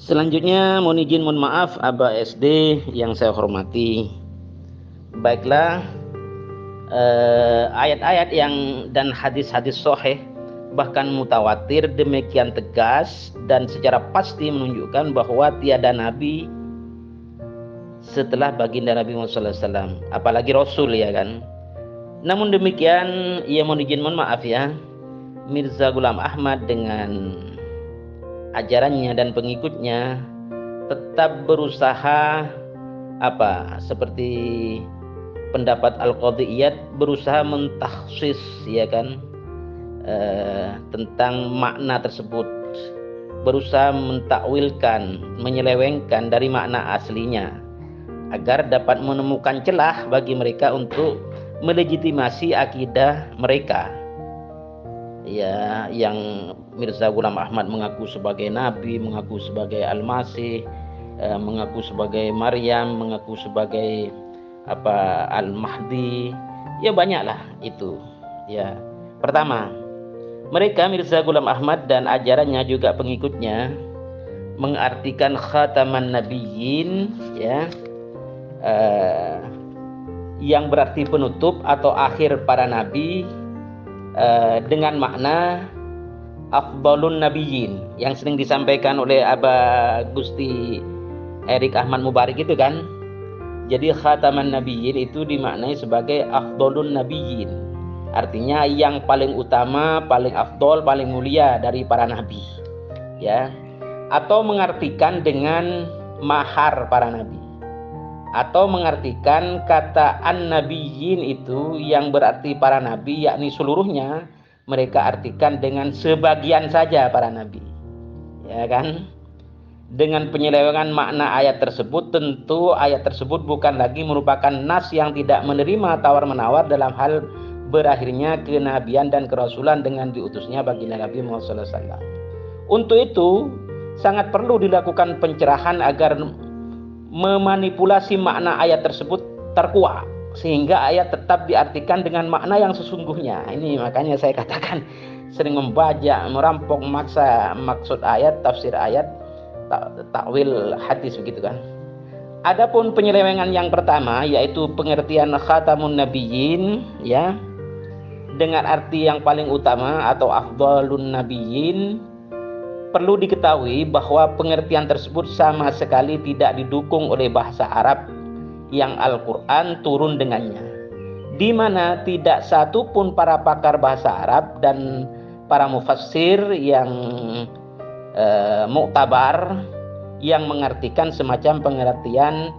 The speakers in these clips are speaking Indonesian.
Selanjutnya mohon izin mohon maaf Aba SD yang saya hormati. Baiklah, ayat-ayat yang dan hadis-hadis sahih bahkan mutawatir demikian tegas dan secara pasti menunjukkan bahwa tiada nabi setelah baginda Nabi Muhammad SAW, apalagi Rasul, ya kan. Namun demikian, ia mohon izin mohon maaf ya, Mirza Ghulam Ahmad dengan ajarannya dan pengikutnya tetap berusaha seperti pendapat Al-Qadhiyat, berusaha mentahsis, ya kan, tentang makna tersebut, berusaha mentakwilkan, menyelewengkan dari makna aslinya agar dapat menemukan celah bagi mereka untuk melegitimasi akidah mereka, ya, yang Mirza Ghulam Ahmad mengaku sebagai nabi, mengaku sebagai Al-Masih, mengaku sebagai Maryam, mengaku sebagai Al-Mahdi, ya banyaklah itu. Ya, pertama, mereka Mirza Ghulam Ahmad dan ajarannya juga pengikutnya mengartikan khataman nabiyyin, ya, yang berarti penutup atau akhir para nabi, dengan makna afdalun nabiyyin yang sering disampaikan oleh Aba Gusti Erik Ahmad Mubarik itu kan. Jadi khataman nabiyyin itu dimaknai sebagai afdalun nabiyyin, artinya yang paling utama, paling afdol, paling mulia dari para nabi, ya, atau mengartikan dengan mahar para nabi, atau mengartikan kata an-nabiyyin itu yang berarti para nabi, yakni seluruhnya, mereka artikan dengan sebagian saja para nabi, ya kan. Dengan penyelewengan makna ayat tersebut, tentu ayat tersebut bukan lagi merupakan nas yang tidak menerima tawar-menawar dalam hal berakhirnya kenabian dan kerasulan dengan diutusnya baginda Nabi Muhammad SAW. Untuk itu sangat perlu dilakukan pencerahan agar memanipulasi makna ayat tersebut terkuak, sehingga ayat tetap diartikan dengan makna yang sesungguhnya. Ini makanya saya katakan sering membajak, merampok, memaksa maksud ayat, tafsir ayat, takwil hadis, begitu kan. Adapun penyelewengan yang pertama, yaitu pengertian khatamun nabiyyin, ya, dengan arti yang paling utama atau afdalun nabiyyin, perlu diketahui bahwa pengertian tersebut sama sekali tidak didukung oleh bahasa Arab yang Al-Quran turun dengannya, di mana tidak satu pun para pakar bahasa Arab dan para mufassir yang muktabar yang mengartikan semacam pengertian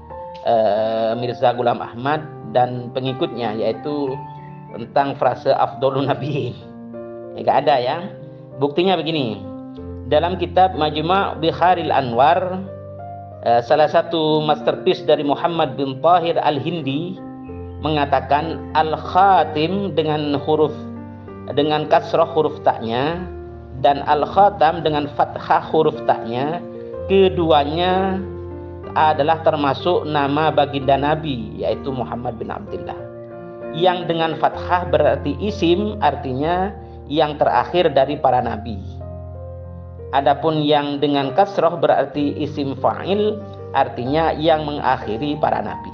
Mirza Ghulam Ahmad dan pengikutnya, yaitu tentang frase afdalun nabiyyin. Enggak ada, ya. Buktinya begini. Dalam kitab Majma' Biharil Anwar, salah satu masterpiece dari Muhammad bin Tahir Al-Hindi mengatakan al-khatim dengan kasrah huruf taknya dan al-khatam dengan fathah huruf taknya, keduanya adalah termasuk nama baginda Nabi, yaitu Muhammad bin Abdullah. Yang dengan fathah berarti isim, artinya yang terakhir dari para nabi. Adapun yang dengan kasroh berarti isim fa'il, artinya yang mengakhiri para nabi.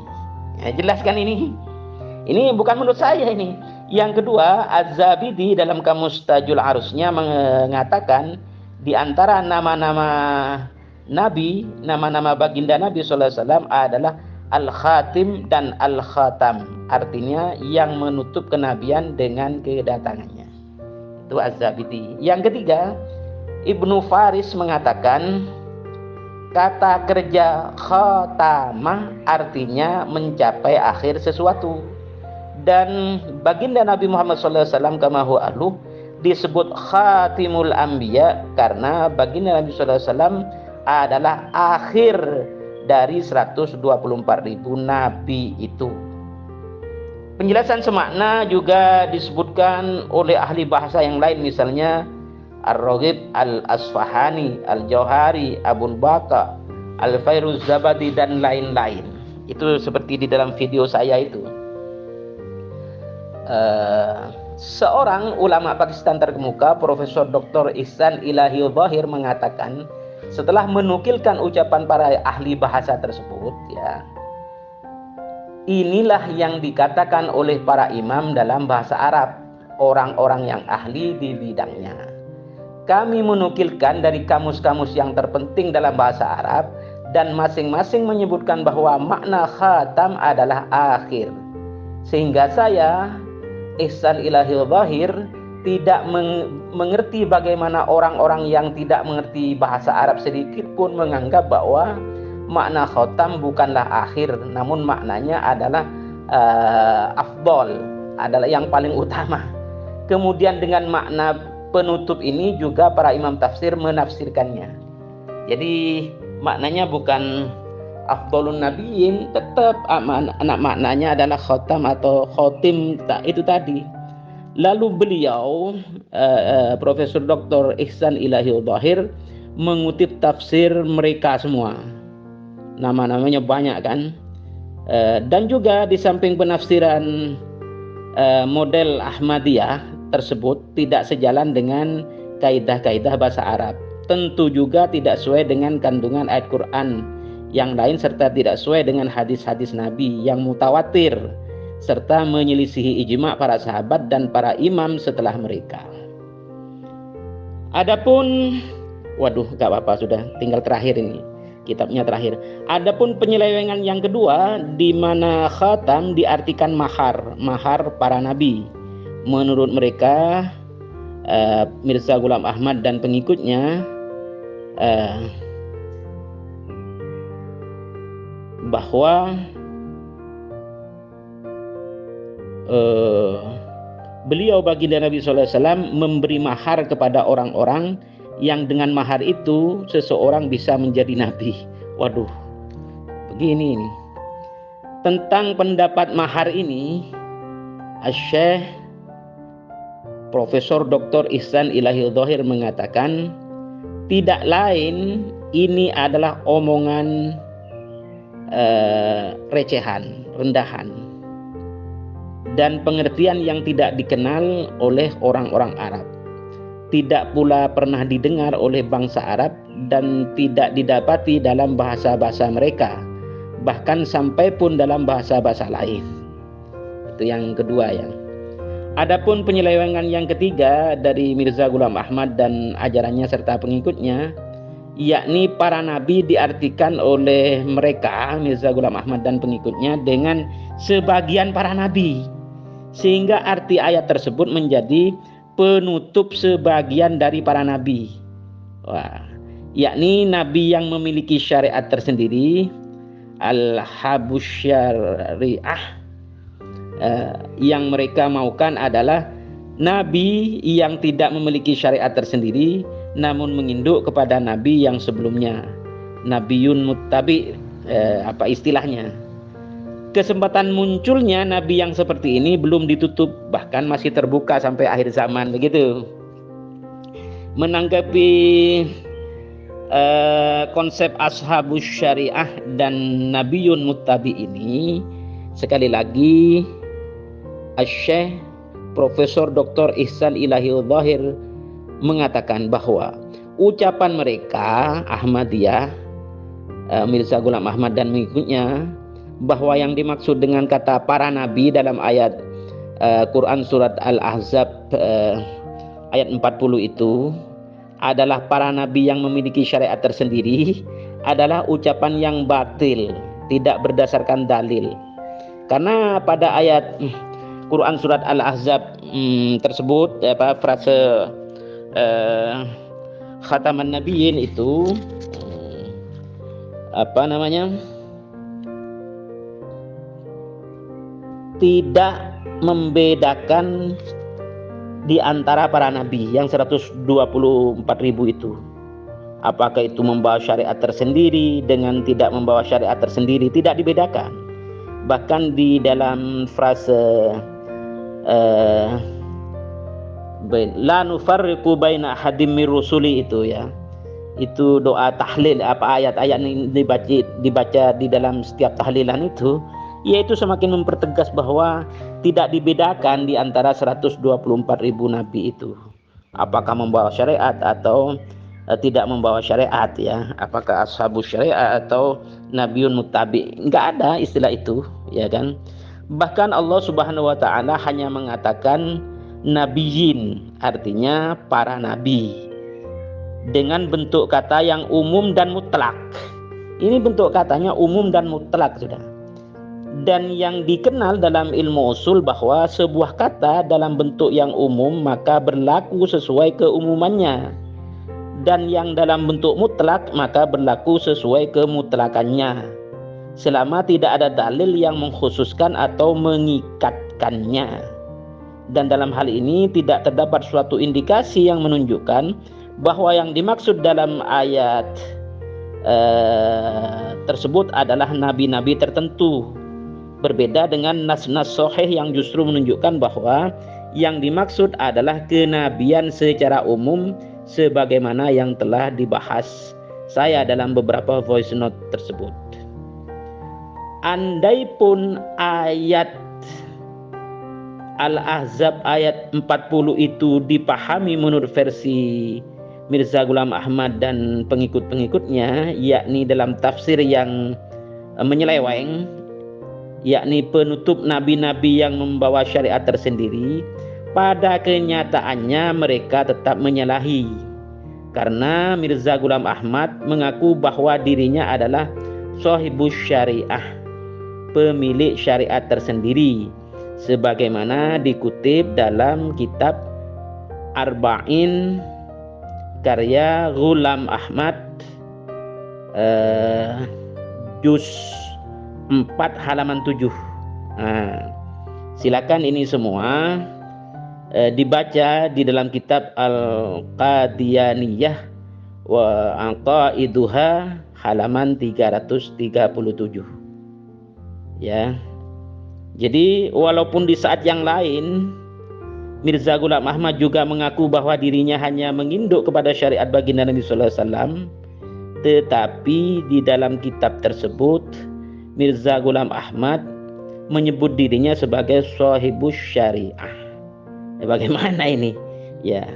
Ya, jelaskan ini. Ini bukan menurut saya ini. Yang kedua, Az-Zabidi dalam Kamus Tajul Arusnya mengatakan di antara nama-nama nabi, nama-nama baginda Nabi SAW adalah Al-Khatim dan Al-Khatam, artinya yang menutup kenabian dengan kedatangannya. Itu Az-Zabidi. Yang ketiga, Ibnu Faris mengatakan kata kerja khatamah artinya mencapai akhir sesuatu, dan baginda Nabi Muhammad SAW kama huwa ahlu disebut khatimul anbiya karena baginda Nabi SAW adalah akhir dari 124.000 nabi itu. Penjelasan semakna juga disebutkan oleh ahli bahasa yang lain, misalnya Ar-Raghib Al-Asfahani, Al-Jauhari, Abul Baqa, Al-Fairuz Zabadi, dan lain-lain. Itu seperti di dalam video saya itu. Seorang ulama Pakistan terkemuka, Profesor Dr. Ihsan Ilahi Zahir, mengatakan setelah menukilkan ucapan para ahli bahasa tersebut, ya, inilah yang dikatakan oleh para imam dalam bahasa Arab, orang-orang yang ahli di bidangnya. Kami menukilkan dari kamus-kamus yang terpenting dalam bahasa Arab, dan masing-masing menyebutkan bahwa makna khatam adalah akhir. Sehingga saya, Ihsan Ilahil Zahir, tidak mengerti bagaimana orang-orang yang tidak mengerti bahasa Arab sedikit pun menganggap bahwa makna khatam bukanlah akhir, namun maknanya adalah afdol, adalah yang paling utama. Kemudian dengan makna penutup ini juga para imam tafsir menafsirkannya. Jadi maknanya bukan afdolun nabiyyin, tetap maknanya adalah khatam atau khotim itu tadi. Lalu beliau Profesor Dr. Ihsan Ilahil Zahir mengutip tafsir mereka semua. Nama-namanya banyak kan. Dan juga di samping penafsiran model Ahmadiyah tersebut tidak sejalan dengan kaidah-kaidah bahasa Arab. Tentu juga tidak sesuai dengan kandungan ayat Quran yang lain, serta tidak sesuai dengan hadis-hadis Nabi yang mutawatir, serta menyelisihi ijma' para sahabat dan para imam setelah mereka. Adapun, gak apa-apa, sudah tinggal terakhir ini, kitabnya terakhir. Adapun penyelewengan yang kedua, di mana khatam diartikan mahar para nabi. Menurut mereka, Mirza Ghulam Ahmad dan pengikutnya, bahwa beliau baginda Nabi SAW memberi mahar kepada orang-orang yang dengan mahar itu seseorang bisa menjadi nabi. Waduh, begini ini. Tentang pendapat mahar ini, Syekh Profesor Dr. Ihsan Ilahil Zahir mengatakan, tidak lain ini adalah omongan recehan, rendahan, dan pengertian yang tidak dikenal oleh orang-orang Arab, tidak pula pernah didengar oleh bangsa Arab, dan tidak didapati dalam bahasa-bahasa mereka, bahkan sampai pun dalam bahasa-bahasa lain. Itu yang kedua ya. Adapun penyelewengan yang ketiga dari Mirza Ghulam Ahmad dan ajarannya serta pengikutnya, yakni para nabi diartikan oleh mereka, Mirza Ghulam Ahmad dan pengikutnya, dengan sebagian para nabi, sehingga arti ayat tersebut menjadi penutup sebagian dari para nabi. Yakni nabi yang memiliki syariat tersendiri, al-habus syariah, yang mereka maukan adalah nabi yang tidak memiliki syariat tersendiri namun menginduk kepada nabi yang sebelumnya, nabiyun muttabi, apa istilahnya. Kesempatan munculnya nabi yang seperti ini belum ditutup, bahkan masih terbuka sampai akhir zaman begitu. Menanggapi konsep ashabus syariah dan nabiyun muttabi ini, sekali lagi Syekh Profesor Dr. Ihsan Ilahil Zahir mengatakan bahwa ucapan mereka Ahmadiyah, Mirza Ghulam Ahmad dan mengikutnya, bahwa yang dimaksud dengan kata para nabi dalam ayat Quran surat Al-Ahzab ayat 40 itu adalah para nabi yang memiliki syariat tersendiri, adalah ucapan yang batil, tidak berdasarkan dalil. Karena pada ayat Quran surat Al-Ahzab tersebut, frase khataman nabiyyin itu tidak membedakan di antara para nabi yang 124.000 itu. Apakah itu membawa syariat tersendiri dengan tidak membawa syariat tersendiri, tidak dibedakan. Bahkan di dalam frase la nufarriqu baina ahadim mir rusuli itu ya, itu doa tahlil, ayat-ayat yang dibaca di dalam setiap tahlilan itu, yaitu semakin mempertegas bahwa tidak dibedakan di antara 124.000 nabi itu, apakah membawa syariat atau tidak membawa syariat ya. Apakah ashabus syariat atau nabiun muttabi? Enggak ada istilah itu, ya kan? Bahkan Allah Subhanahu wa taala hanya mengatakan nabiyin, artinya para nabi, dengan bentuk kata yang umum dan mutlak. Ini bentuk katanya umum dan mutlak, sudah. Dan yang dikenal dalam ilmu usul bahwa sebuah kata dalam bentuk yang umum maka berlaku sesuai keumumannya, dan yang dalam bentuk mutlak maka berlaku sesuai kemutlakannya, selama tidak ada dalil yang mengkhususkan atau mengikatkannya. Dan dalam hal ini tidak terdapat suatu indikasi yang menunjukkan bahwa yang dimaksud dalam ayat tersebut adalah nabi-nabi tertentu, berbeda dengan nas-nas sahih yang justru menunjukkan bahwa yang dimaksud adalah kenabian secara umum sebagaimana yang telah dibahas saya dalam beberapa voice note tersebut. Andaipun ayat Al-Ahzab ayat 40 itu dipahami menurut versi Mirza Ghulam Ahmad dan pengikut-pengikutnya, yakni dalam tafsir yang menyeleweng, yakni penutup nabi-nabi yang membawa syariat tersendiri, pada kenyataannya mereka tetap menyalahi. Karena Mirza Ghulam Ahmad mengaku bahwa dirinya adalah sahibus syariah, pemilik syariat tersendiri, sebagaimana dikutip dalam kitab Arba'in karya Ghulam Ahmad juz 4 halaman 7. Silakan ini semua dibaca di dalam kitab Al-Qadianiyah wa Aqaiduha halaman 337. Ya. Jadi walaupun di saat yang lain Mirza Ghulam Ahmad juga mengaku bahwa dirinya hanya menginduk kepada syariat baginda Nabi sallallahu alaihi wasallam, tetapi di dalam kitab tersebut Mirza Ghulam Ahmad menyebut dirinya sebagai sahibus syariah. Bagaimana ini? Ya.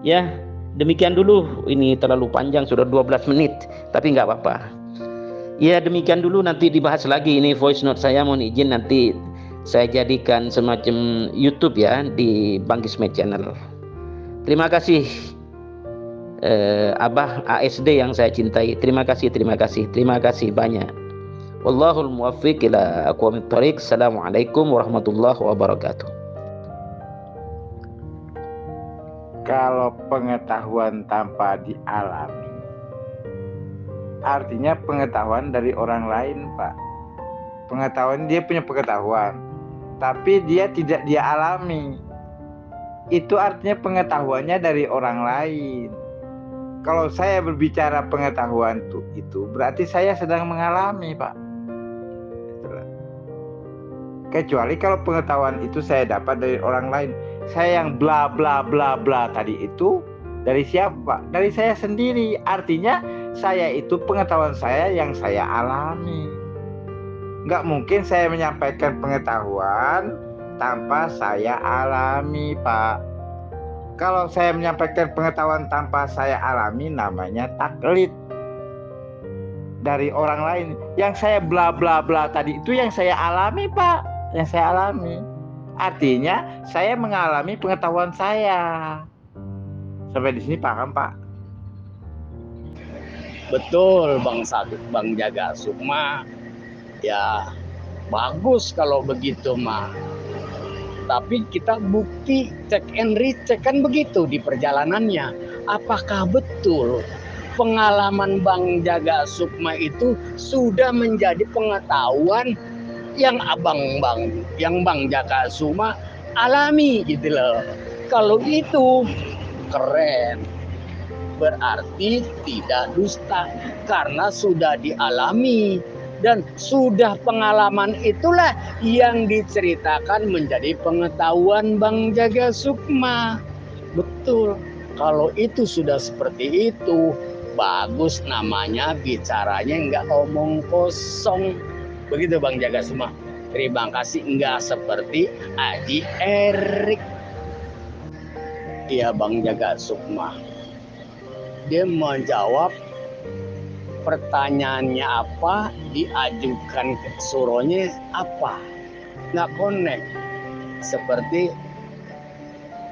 Ya, demikian dulu. Ini terlalu panjang, sudah 12 menit, tapi nggak apa-apa. Ya, demikian dulu, nanti dibahas lagi ini voice note saya, mohon izin nanti saya jadikan semacam YouTube ya di Bang Kismet Channel. Terima kasih Abah ASD yang saya cintai. Terima kasih banyak. Wallahul muwaffiq ila aqwamit thoriq. Assalamualaikum warahmatullahi wabarakatuh. Kalau pengetahuan tanpa dialami, artinya pengetahuan dari orang lain, Pak. Pengetahuan, dia punya pengetahuan, tapi dia tidak dia alami. Itu artinya pengetahuannya dari orang lain. Kalau saya berbicara pengetahuan itu berarti saya sedang mengalami, Pak. Kecuali kalau pengetahuan itu saya dapat dari orang lain. Saya yang bla bla bla bla tadi itu dari siapa? Dari saya sendiri. Artinya saya itu pengetahuan saya yang saya alami. Nggak mungkin saya menyampaikan pengetahuan tanpa saya alami, Pak. Kalau saya menyampaikan pengetahuan tanpa saya alami, namanya taklid dari orang lain. Yang saya bla bla bla tadi itu yang saya alami, Pak. Yang saya alami. Artinya saya mengalami pengetahuan saya. Sampai di sini paham, Pak? Betul, Bang Jaga Sukma. Ya, bagus kalau begitu mah. Tapi kita bukti cek and recheck kan begitu di perjalanannya. Apakah betul pengalaman Bang Jaga Sukma itu sudah menjadi pengetahuan yang Bang Jaga Sukma alami gitu loh. Kalau itu keren. Berarti tidak dusta karena sudah dialami. Dan sudah pengalaman itulah yang diceritakan menjadi pengetahuan Bang Jaga Sukma. Betul, kalau itu sudah seperti itu, bagus namanya bicaranya nggak omong kosong. Begitu Bang Jaga Sukma. Terima kasih, nggak seperti Haji Erik. Iya Bang Jaga Sukma. Dia menjawab pertanyaannya apa, diajukan ke suruhnya apa. Nggak connect. Seperti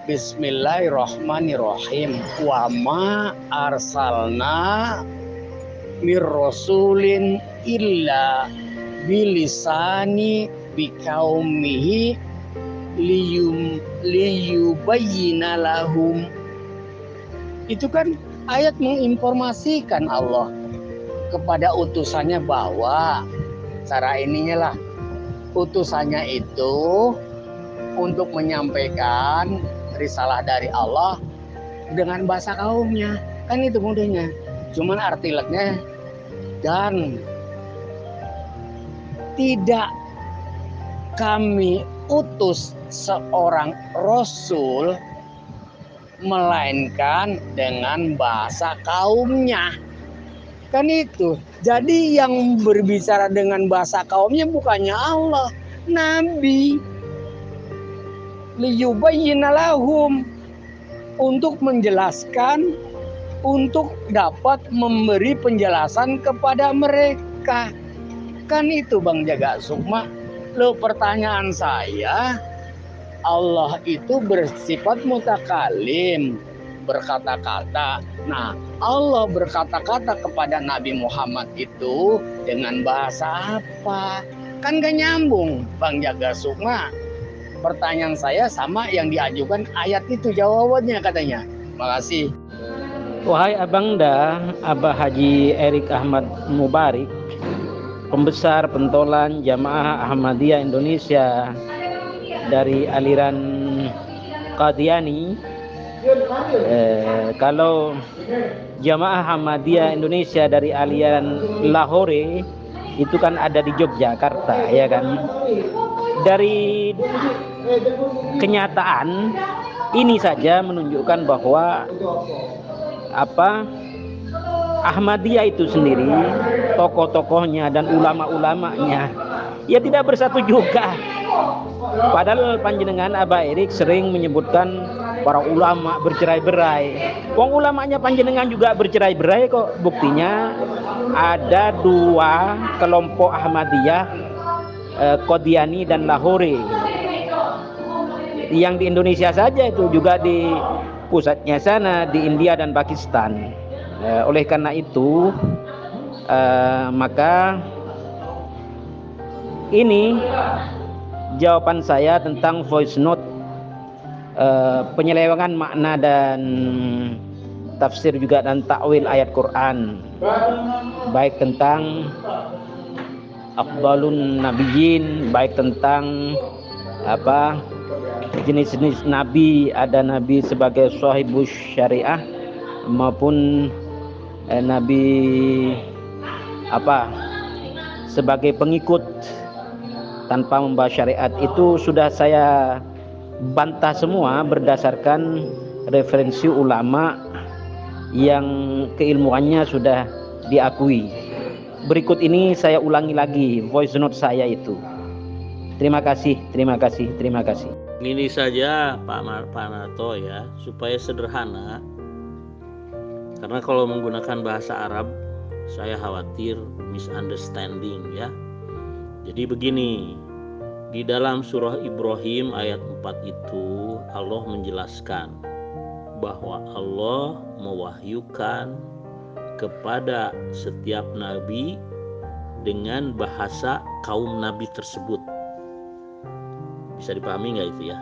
Bismillahirrahmanirrahim. Wa ma arsalna mir rasulin illa bilisani biqaumihi liyubayyina lahum. Itu kan ayat menginformasikan Allah kepada utusannya bahwa cara ininya lah utusannya itu untuk menyampaikan risalah dari Allah dengan bahasa kaumnya. Kan itu mudahnya. Cuman artiletnya, dan tidak kami utus seorang rasul melainkan dengan bahasa kaumnya. Kan itu. Jadi yang berbicara dengan bahasa kaumnya bukannya Allah, Nabi. Liyubayyina lahum, untuk menjelaskan, untuk dapat memberi penjelasan kepada mereka. Kan itu Bang Jaga Sukma. Lo pertanyaan saya, Allah itu bersifat mutakalim, berkata-kata. Nah, Allah berkata-kata kepada Nabi Muhammad itu dengan bahasa apa? Kan gak nyambung Bang Jaga Sukma. Pertanyaan saya sama yang diajukan ayat itu jawabannya katanya. Makasih. Wahai Abangda, Abah Haji Erik Ahmad Mubarik, pembesar pentolan Jamaah Ahmadiyah Indonesia dari aliran Qadiani. Kalau Jamaah Ahmadiyah Indonesia dari aliran Lahore itu kan ada di Yogyakarta, ya kan? Dari kenyataan ini saja menunjukkan bahwa Ahmadiyah itu sendiri, tokoh-tokohnya dan ulama-ulamanya ya tidak bersatu juga. Padahal panjenengan Abah Erik sering menyebutkan para ulama bercerai-berai. Wong ulamanya panjenengan juga bercerai-berai kok. Buktinya ada 2 kelompok Ahmadiyah, Qadiani dan Lahore. Yang di Indonesia saja itu juga di pusatnya sana di India dan Pakistan. Oleh karena itu maka ini jawaban saya tentang voice note penyelewengan makna dan tafsir juga dan takwil ayat Quran, baik tentang Afdalun Nabiyyin, baik tentang jenis-jenis nabi, ada nabi sebagai sahibus syariah maupun nabi sebagai pengikut tanpa membahas syariat. Itu sudah saya bantah semua berdasarkan referensi ulama yang keilmuannya sudah diakui. Berikut ini saya ulangi lagi voice note saya itu. Terima kasih. Ini saja Pak Narto ya, supaya sederhana. Karena kalau menggunakan bahasa Arab, saya khawatir misunderstanding ya. Jadi begini, di dalam surah Ibrahim ayat 4 itu Allah menjelaskan bahwa Allah mewahyukan kepada setiap nabi dengan bahasa kaum nabi tersebut. Bisa dipahami nggak itu ya?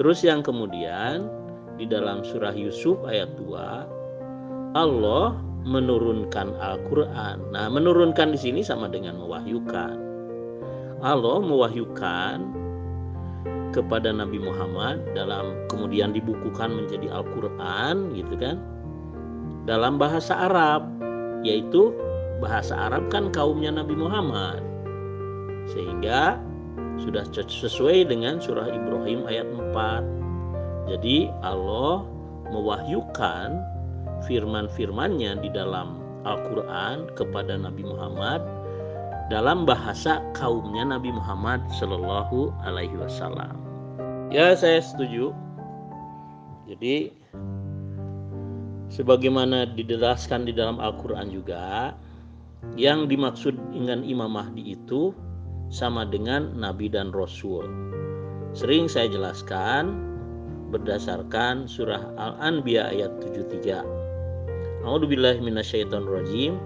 Terus yang kemudian di dalam surah Yusuf ayat 2 Allah menurunkan Al-Quran. Nah, menurunkan di sini sama dengan mewahyukan. Allah mewahyukan kepada Nabi Muhammad kemudian dibukukan menjadi Al-Quran gitu kan, dalam bahasa Arab, yaitu bahasa Arab kan kaumnya Nabi Muhammad, sehingga sudah sesuai dengan surah Ibrahim ayat 4. Jadi Allah mewahyukan firman-firmannya di dalam Al-Quran kepada Nabi Muhammad dalam bahasa kaumnya Nabi Muhammad Sallallahu Alaihi Wasallam. Ya, saya setuju. Jadi sebagaimana dijelaskan di dalam Al-Quran juga, yang dimaksud dengan Imam Mahdi itu sama dengan Nabi dan Rasul. Sering saya jelaskan berdasarkan surah Al-Anbiya ayat 73. A'udzubillahi minasyaitonirrajim.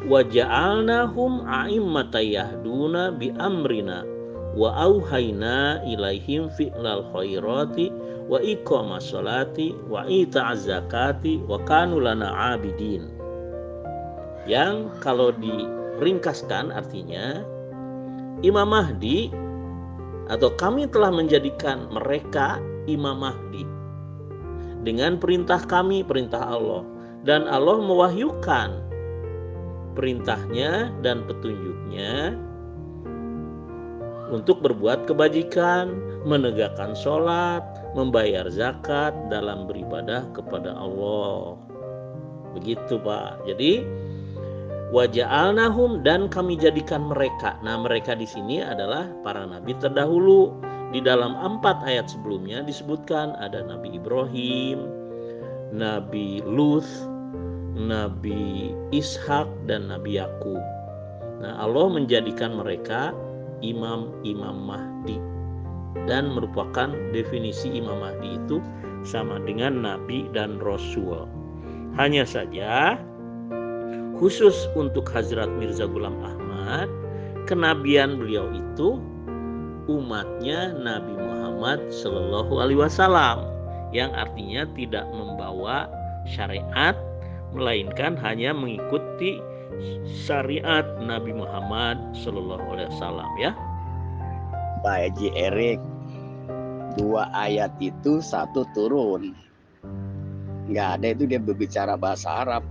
Wa ja'alnahum a'immatan yahduna bi amrina wa auhayna ilaihim fi'lal khairati wa iqamas sholati wa ita'az zakati wa kanu lana 'abidin. Yang kalau diringkaskan artinya Imam Mahdi atau kami telah menjadikan mereka Imam Mahdi dengan perintah kami, perintah Allah, dan Allah mewahyukan perintahnya dan petunjuknya untuk berbuat kebajikan, menegakkan sholat, membayar zakat dalam beribadah kepada Allah. Begitu Pak. Jadi waja'alnahum, dan kami jadikan mereka. Nah, mereka di sini adalah para nabi terdahulu. Di dalam 4 ayat sebelumnya disebutkan ada Nabi Ibrahim, Nabi Lut, Nabi Ishak, dan Nabi Yakub. Nah, Allah menjadikan mereka imam-imam Mahdi, dan merupakan definisi Imam Mahdi itu sama dengan Nabi dan Rasul. Hanya saja khusus untuk Hazrat Mirza Ghulam Ahmad, kenabian beliau itu umatnya Nabi Muhammad Sallallahu Alaihi Wasallam, yang artinya tidak membawa syariat, melainkan hanya mengikuti syariat Nabi Muhammad Sallallahu Alaihi Wasallam, ya. Pak Haji Erik, 2 ayat itu 1 turun, nggak ada itu dia berbicara bahasa Arab,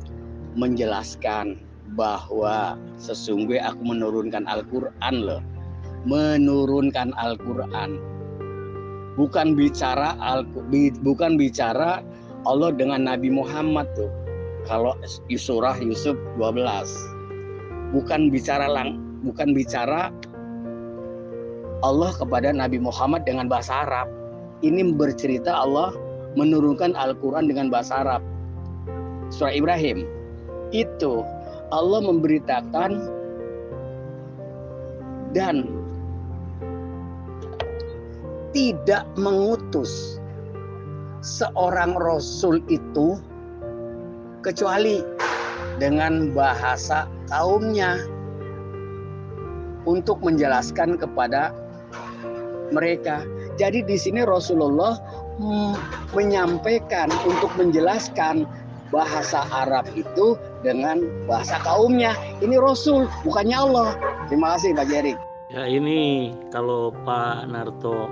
menjelaskan bahwa sesungguhnya aku menurunkan Al-Quran loh. Menurunkan Al-Quran. Bukan bicara Allah dengan Nabi Muhammad tuh. Kalau surah Yusuf 12. Bukan bicara Allah kepada Nabi Muhammad dengan bahasa Arab. Ini bercerita Allah menurunkan Al-Quran dengan bahasa Arab. Surah Ibrahim. Itu Allah memberitakan dan tidak mengutus seorang rasul itu kecuali dengan bahasa kaumnya untuk menjelaskan kepada mereka. Jadi di sini Rasulullah menyampaikan untuk menjelaskan bahasa Arab itu dengan bahasa kaumnya. Ini Rasul, bukannya Allah. Terima kasih Pak Jerik. Ya, ini kalau Pak Narto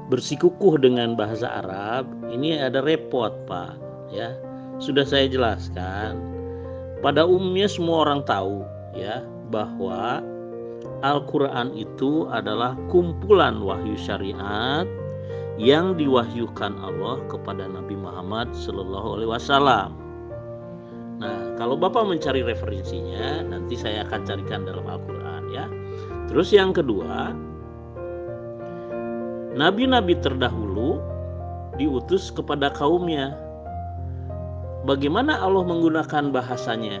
bersikukuh dengan bahasa Arab, ini ada repot Pak, ya. Sudah saya jelaskan. Pada umumnya semua orang tahu, ya, bahwa Al-Quran itu adalah kumpulan wahyu syariat yang diwahyukan Allah kepada Nabi Muhammad Sallallahu Alaihi Wasallam. Nah, kalau Bapak mencari referensinya, nanti saya akan carikan dalam Al-Quran, ya. Terus yang kedua, nabi-nabi terdahulu diutus kepada kaumnya. Bagaimana Allah menggunakan bahasanya?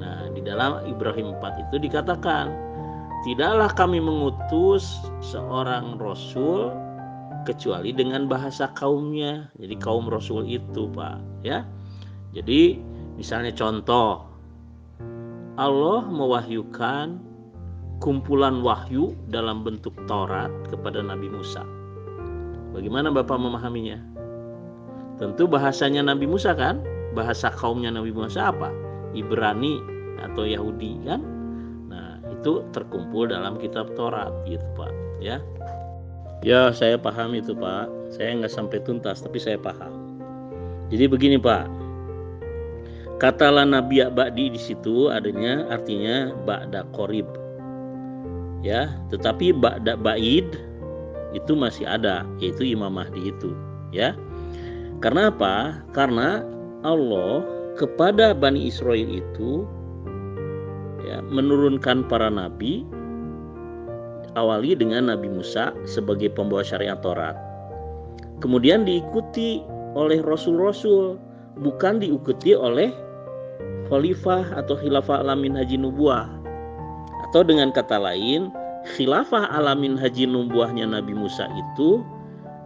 Nah, di dalam Ibrahim 4 itu dikatakan, tidaklah kami mengutus seorang rasul kecuali dengan bahasa kaumnya. Jadi kaum rasul itu Pak, ya. Jadi misalnya contoh, Allah mewahyukan kumpulan wahyu dalam bentuk Taurat kepada Nabi Musa. Bagaimana Bapak memahaminya? Tentu bahasanya Nabi Musa kan? Bahasa kaumnya Nabi Musa apa? Ibrani atau Yahudi kan? Nah, itu terkumpul dalam kitab Taurat gitu Pak, ya. Ya, saya paham itu Pak. Saya nggak sampai tuntas, tapi saya paham. Jadi begini Pak. Kata la Nabi Ba'di di situ adanya artinya Ba'da Qorib. Ya, tetapi Ba'da Ba'id itu masih ada, yaitu Imam Mahdi itu, ya. Karena apa? Karena Allah kepada Bani Israel itu, ya, menurunkan para nabi, awali dengan Nabi Musa sebagai pembawa syariat Taurat. Kemudian diikuti oleh rasul-rasul, bukan diikuti oleh khalifah atau khilafah alamin haji nubuah. Atau dengan kata lain, khilafah alamin haji nubuahnya Nabi Musa itu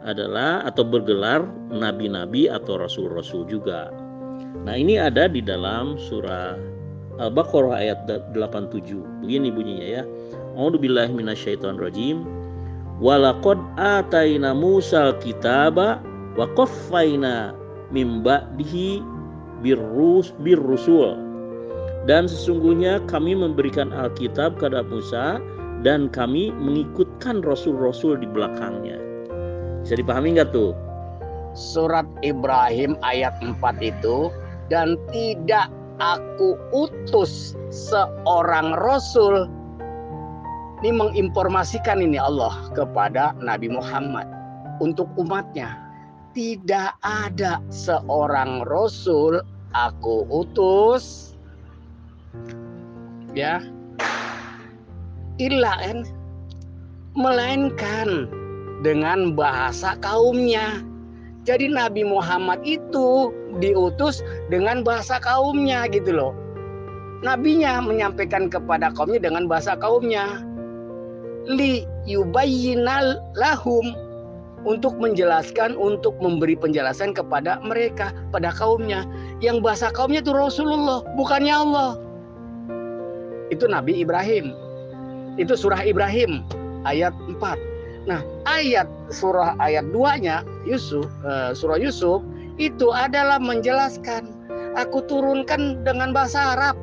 adalah atau bergelar nabi-nabi atau rasul-rasul juga. Nah, ini ada di dalam surah Al-Baqarah ayat 87. Begini bunyinya ya. A'udzubillahi minasyaitonirrajim. Walaqad ataina Musal kitaba wa qaffayna mim ba'dihi birrusul. Dan sesungguhnya kami memberikan Alkitab kepada Musa dan kami mengikutkan rasul-rasul di belakangnya. Bisa dipahami nggak tuh? Surat Ibrahim ayat 4 itu, dan tidak aku utus seorang rasul. Ini menginformasikan ini Allah kepada Nabi Muhammad untuk umatnya. Tidak ada seorang rasul aku utus ya melainkan dengan bahasa kaumnya. Jadi Nabi Muhammad itu diutus dengan bahasa kaumnya gitu loh. Nabinya menyampaikan kepada kaumnya dengan bahasa kaumnya. Li yubayyinal lahum, untuk menjelaskan, untuk memberi penjelasan kepada mereka, pada kaumnya. Yang bahasa kaumnya itu Rasulullah, bukannya Allah. Itu Nabi Ibrahim. Itu surah Ibrahim ayat 4. Nah, surah ayat 2-nya surah Yusuf itu adalah menjelaskan, aku turunkan dengan bahasa Arab.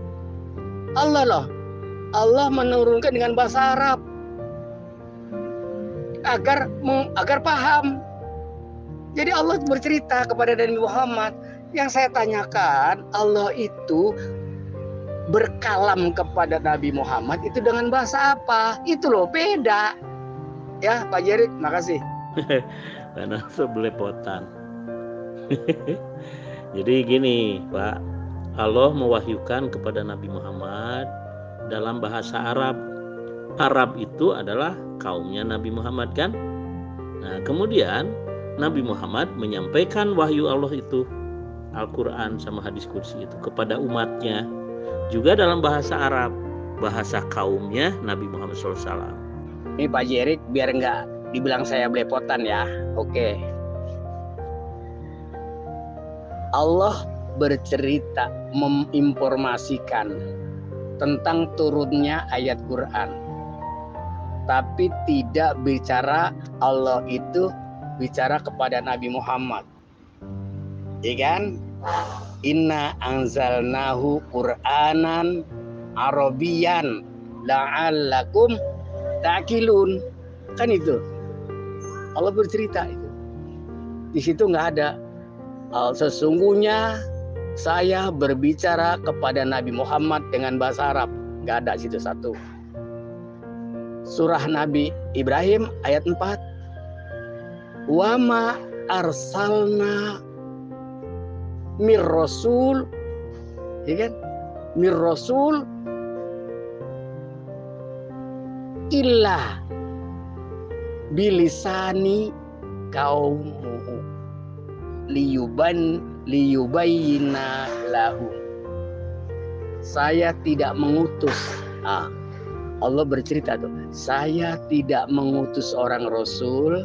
Allah menurunkan dengan bahasa Arab agar paham. Jadi Allah bercerita kepada Nabi Muhammad. Yang saya tanyakan, Allah itu berkalam kepada Nabi Muhammad itu dengan bahasa apa? Itu loh, beda. Ya, Pak Jerit, makasih. Karena sebelepotan. Jadi gini, Pak. Allah mewahyukan kepada Nabi Muhammad dalam bahasa Arab. Arab itu adalah kaumnya Nabi Muhammad kan? Nah, kemudian Nabi Muhammad menyampaikan wahyu Allah itu, Al-Quran sama hadis kursi itu kepada umatnya juga dalam bahasa Arab, bahasa kaumnya Nabi Muhammad SAW. Ini Pak Jerit, biar nggak dibilang saya belepotan ya. Oke. Allah bercerita, menginformasikan tentang turunnya ayat Quran, tapi tidak bicara Allah itu bicara kepada Nabi Muhammad. Ya kan? Inna anzalnahu Qur'anan Arabiyan la'allakum ta'qilun. Kan itu. Allah bercerita itu. Di situ nggak ada sesungguhnya saya berbicara kepada Nabi Muhammad dengan bahasa Arab. Nggak ada situ satu. Surah Nabi Ibrahim ayat 4. Wa ma arsalna mir rasul, ya kan? Mir rasul illa bilisani kaumuhu liyubayyina lahum. Saya tidak mengutus. Allah bercerita tuh, saya tidak mengutus orang rasul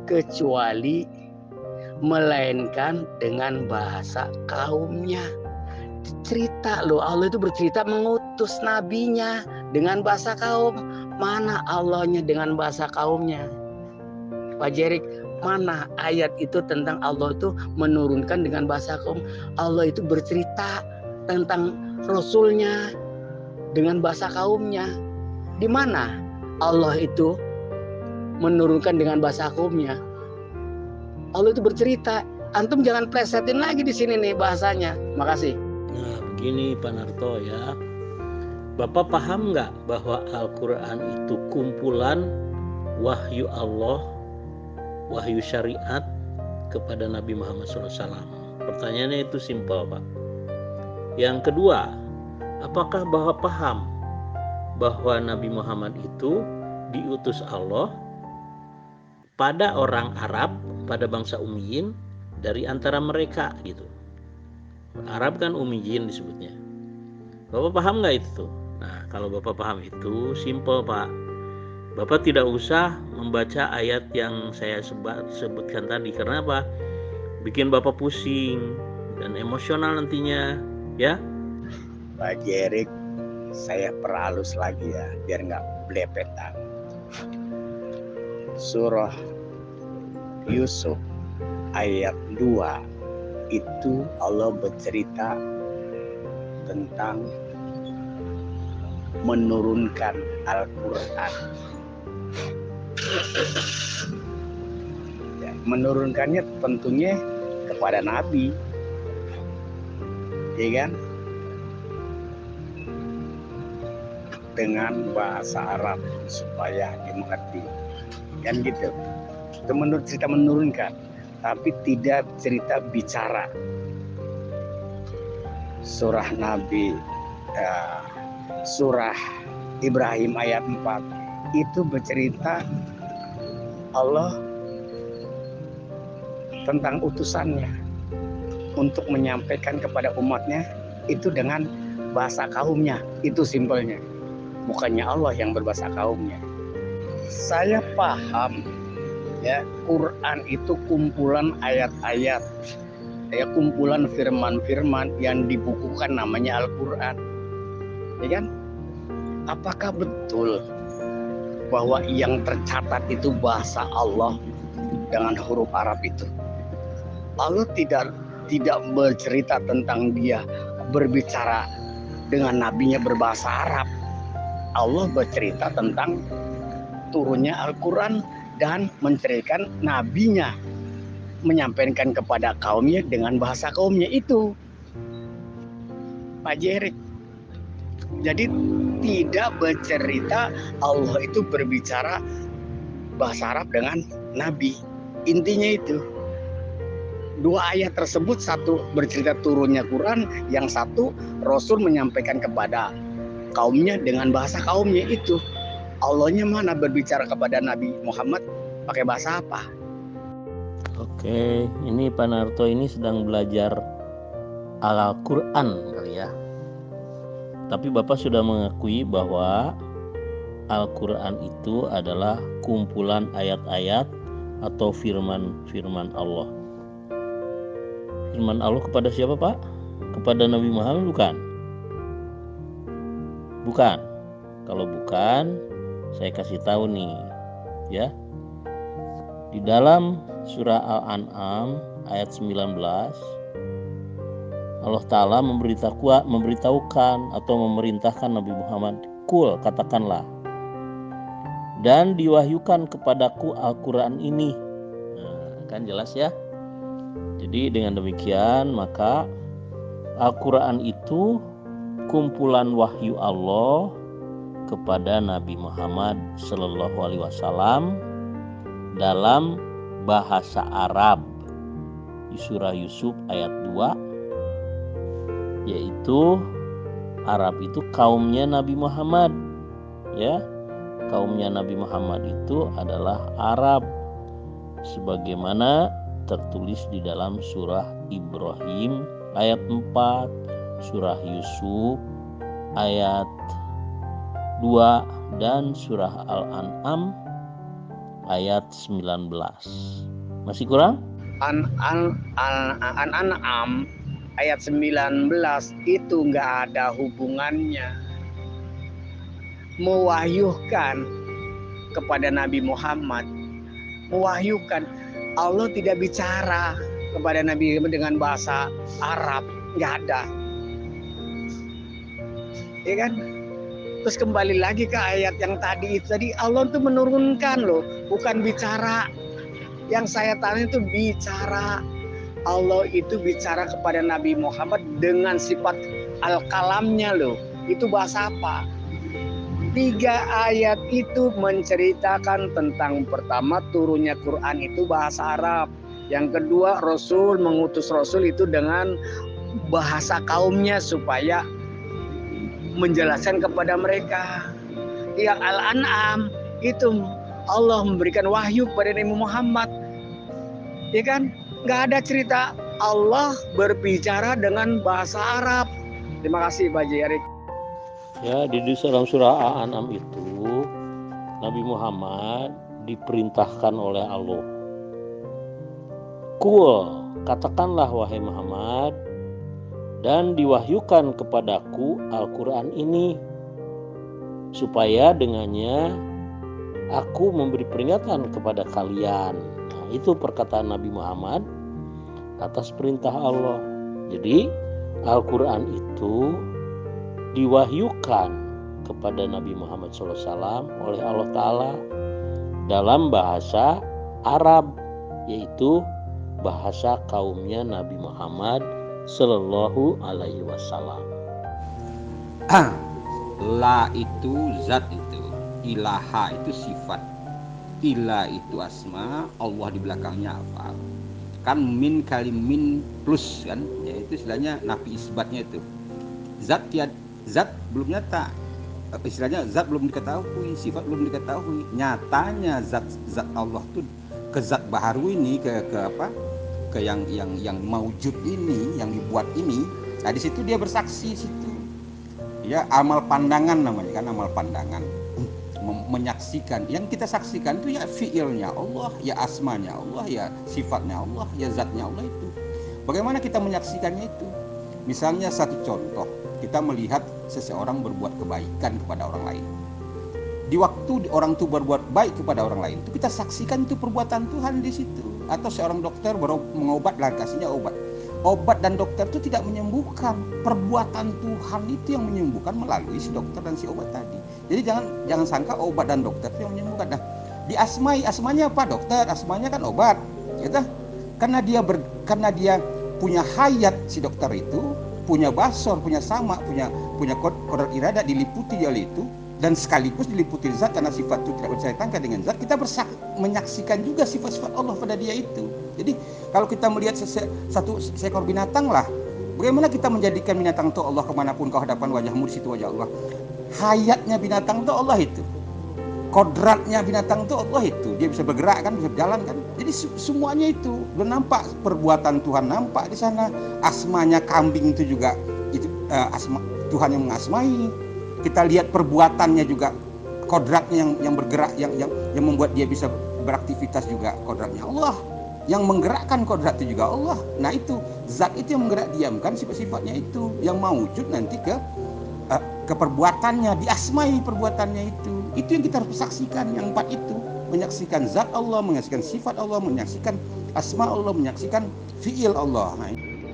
kecuali melainkan dengan bahasa kaumnya. Cerita loh, Allah itu bercerita mengutus nabinya dengan bahasa kaum. Mana Allahnya dengan bahasa kaumnya? Pak Jerik, mana ayat itu tentang Allah itu menurunkan dengan bahasa kaum? Allah itu bercerita tentang Rasulnya dengan bahasa kaumnya. Di mana Allah itu menurunkan dengan bahasa kaumnya? Allah itu bercerita. Antum jangan plesetin lagi di sini nih bahasanya. Makasih. Nah, begini Pak Narto ya. Bapak paham nggak bahwa Al-Quran itu kumpulan wahyu Allah, wahyu syariat kepada Nabi Muhammad SAW? Pertanyaannya itu simpel, Pak. Yang kedua, apakah Bapak paham bahwa Nabi Muhammad itu diutus Allah pada orang Arab, pada bangsa Ummiyin dari antara mereka gitu. Arab kan Ummiyin disebutnya. Bapak paham nggak itu? Nah, kalau Bapak paham itu simple Pak. Bapak tidak usah membaca ayat yang saya sebutkan tadi. Karena apa? Bikin Bapak pusing dan emosional nantinya, ya. Pak Jerik, saya perhalus lagi ya, biar nggak belepetan. Surah Yusuf ayat 2 itu Allah bercerita tentang menurunkan Al-Quran. Ya, menurunkannya tentunya kepada Nabi, ya kan? Dengan bahasa Arab supaya dimengerti, kan gitu. Itu menurut cerita menurunkan, tapi tidak cerita bicara. Surah Nabi, surah Ibrahim ayat 4 itu bercerita Allah tentang utusannya untuk menyampaikan kepada umatnya itu dengan bahasa kaumnya. Itu simpelnya, bukannya Allah yang berbahasa kaumnya. Saya paham ya, Quran itu kumpulan ayat-ayat, ya, kumpulan firman-firman yang dibukukan namanya Al-Quran, ya kan? Apakah betul bahwa yang tercatat itu bahasa Allah dengan huruf Arab itu? Allah tidak bercerita tentang dia berbicara dengan nabinya berbahasa Arab. Allah bercerita tentang turunnya Al-Quran dan menceritakan nabinya menyampaikan kepada kaumnya dengan bahasa kaumnya itu, Pak Jerik. Jadi tidak bercerita Allah itu berbicara bahasa Arab dengan nabi. Intinya itu. Dua ayat tersebut, satu bercerita turunnya Quran, yang satu Rasul menyampaikan kepada kaumnya dengan bahasa kaumnya itu. Allahnya mana berbicara kepada Nabi Muhammad pakai bahasa apa? Oke, ini Pak Narto ini sedang belajar Al-Quran kali ya. Tapi Bapak sudah mengakui bahwa Al-Quran itu adalah kumpulan ayat-ayat atau firman-firman Allah. Firman Allah kepada siapa Pak? Kepada Nabi Muhammad bukan? Bukan. Kalau bukan, saya kasih tahu nih ya. Di dalam surah Al-An'am ayat 19, Allah Ta'ala memberitahukan atau memerintahkan Nabi Muhammad, "Qul," katakanlah, "dan diwahyukan kepadaku Al-Quran ini." Nah, kan jelas ya. Jadi dengan demikian maka Al-Quran itu kumpulan wahyu Allah kepada Nabi Muhammad Sallallahu Alaihi Wasallam dalam bahasa Arab di surah Yusuf ayat 2, yaitu Arab itu kaumnya Nabi Muhammad, ya. Kaumnya Nabi Muhammad itu adalah Arab sebagaimana tertulis di dalam surah Ibrahim ayat 4, surah Yusuf ayat 2, dan surah Al-An'am ayat 19. Masih kurang? An-An'am ayat 19 itu nggak ada hubungannya mewahyukan kepada Nabi Muhammad. Mewahyukan, Allah tidak bicara kepada Nabi dengan bahasa Arab, nggak ada, ya kan? Terus kembali lagi ke ayat yang tadi itu, tadi Allah itu menurunkan loh, bukan bicara. Yang saya tanya itu bicara. Allah itu bicara kepada Nabi Muhammad dengan sifat al-kalamnya loh. Itu bahasa apa? 3 ayat itu menceritakan tentang pertama turunnya Quran itu bahasa Arab. Yang kedua Rasul mengutus Rasul itu dengan bahasa kaumnya supaya menjelaskan kepada mereka. Yang Al-An'am itu Allah memberikan wahyu kepada Nabi Muhammad. Ya kan? Nggak ada cerita Allah berbicara dengan bahasa Arab. Terima kasih Pak Erik. Ya, di dalam surah Al-An'am itu Nabi Muhammad diperintahkan oleh Allah. Qul, katakanlah wahai Muhammad, dan diwahyukan kepadaku Al-Quran ini, supaya dengannya aku memberi peringatan kepada kalian. Nah, itu perkataan Nabi Muhammad atas perintah Allah. Jadi Al-Quran itu diwahyukan kepada Nabi Muhammad SAW oleh Allah Ta'ala dalam bahasa Arab, yaitu bahasa kaumnya Nabi Muhammad Sallallahu Alaihi Wasallam. La itu zat itu, ilaha itu sifat, ilah itu asma, Allah di belakangnya apa? Kan min kali min plus kan, yaitu istilahnya nafi isbatnya itu. Zat belum nyata, istilahnya zat belum diketahui, sifat belum diketahui. Nyatanya zat Allah tuh ke zat baharu ini, ke yang maujud ini, yang dibuat ini. Nah di situ dia bersaksi situ. Ya, amal pandangan namanya kan, amal pandangan. Menyaksikan, yang kita saksikan itu ya fiilnya Allah, ya asmanya Allah, ya sifatnya Allah, ya zatnya Allah itu. Bagaimana kita menyaksikannya itu? Misalnya satu contoh, kita melihat seseorang berbuat kebaikan kepada orang lain. Di waktu orang itu berbuat baik kepada orang lain, itu kita saksikan itu perbuatan Tuhan di situ. Atau seorang dokter baru mengobat, lah kasihnya obat. Obat dan dokter itu tidak menyembuhkan, perbuatan Tuhan itu yang menyembuhkan melalui si dokter dan si obat tadi. Jadi jangan sangka obat dan dokter itu yang menyembuhkan. Nah, di asmanya apa? Dokter, asmanya kan obat, gitu. Karena dia punya hayat, si dokter itu punya basor, punya sama, punya kodrat iradah, diliputi oleh itu, dan sekaligus diliputi zat, karena sifat itu tidak bisa ditangkap dengan zat. Kita menyaksikan juga sifat-sifat Allah pada dia itu. Jadi kalau kita melihat satu seekor binatang lah, bagaimana kita menjadikan binatang itu Allah, kemanapun kau hadapan wajahmu, di situ wajah Allah. Hayatnya binatang itu Allah itu, kodratnya binatang itu Allah itu, dia bisa bergerak kan, bisa berjalan kan. Jadi semuanya itu udah nampak, perbuatan Tuhan nampak di sana. Asmanya kambing itu juga itu asma Tuhan yang mengasmai. Kita lihat perbuatannya juga, kodratnya yang bergerak, yang membuat dia bisa beraktivitas juga kodratnya Allah. Yang menggerakkan kodrat itu juga Allah. Nah itu zat itu yang menggerak diamkan sifat-sifatnya itu, yang mewujud nanti ke perbuatannya, diasmai perbuatannya itu. Itu yang kita harus saksikan, yang empat itu. Menyaksikan zat Allah, menyaksikan sifat Allah, menyaksikan asma Allah, menyaksikan fi'il Allah.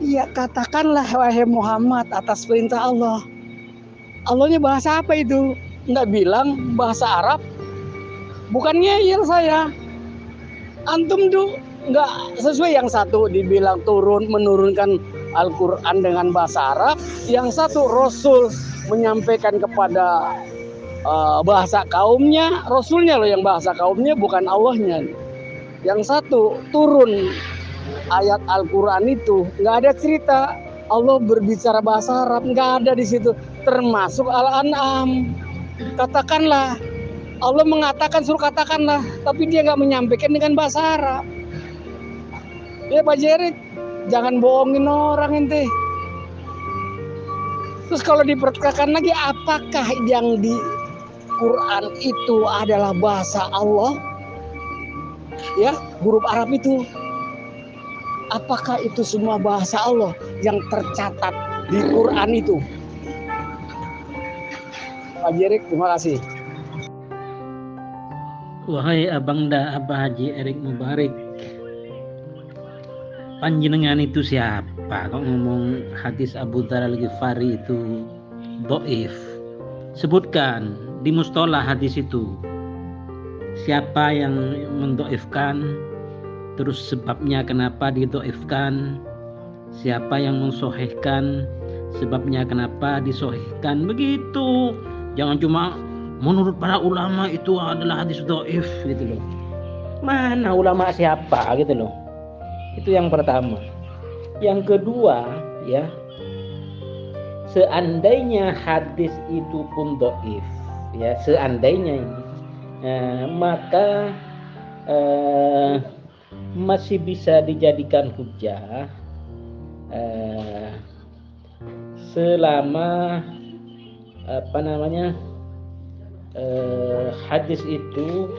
Iya, katakanlah wahai Muhammad atas perintah Allah. Allahnya bahasa apa itu? Nggak bilang bahasa Arab. Bukan ngeyel saya. Antum tuh nggak sesuai, yang satu dibilang menurunkan Al-Quran dengan bahasa Arab, yang satu Rasul menyampaikan kepada bahasa kaumnya, Rasulnya loh yang bahasa kaumnya, bukan Allahnya. Yang satu turun ayat Al-Quran itu nggak ada cerita Allah berbicara bahasa Arab, nggak ada di situ, termasuk Al-An'am. Katakanlah, Allah mengatakan suruh katakanlah, tapi dia nggak menyampaikan dengan bahasa Arab. Ya Pak Jerit, jangan bohongin orang ente. Terus kalau diperkatakan lagi, apakah yang di Quran itu adalah bahasa Allah? Ya, huruf Arab itu. Apakah itu semua bahasa Allah yang tercatat di Quran itu? Pak Jerit, terima kasih. Wahai Abangda Abah Haji Erik Mubarak, panjenengan itu siapa? Kok ngomong hadis Abu Dzar Al-Ghifari itu dhaif? Sebutkan di mustalah hadis itu siapa yang mendhaifkan, terus sebabnya kenapa didhaifkan, siapa yang mensahihkan, sebabnya kenapa disahihkan. Begitu. Jangan cuma menurut para ulama itu adalah hadis dhaif gitu loh. Mana ulama siapa gitu loh. Itu yang pertama. Yang kedua, ya, seandainya hadis itu pun dhaif, ya, seandainya ini maka masih bisa dijadikan hujah selama hadis itu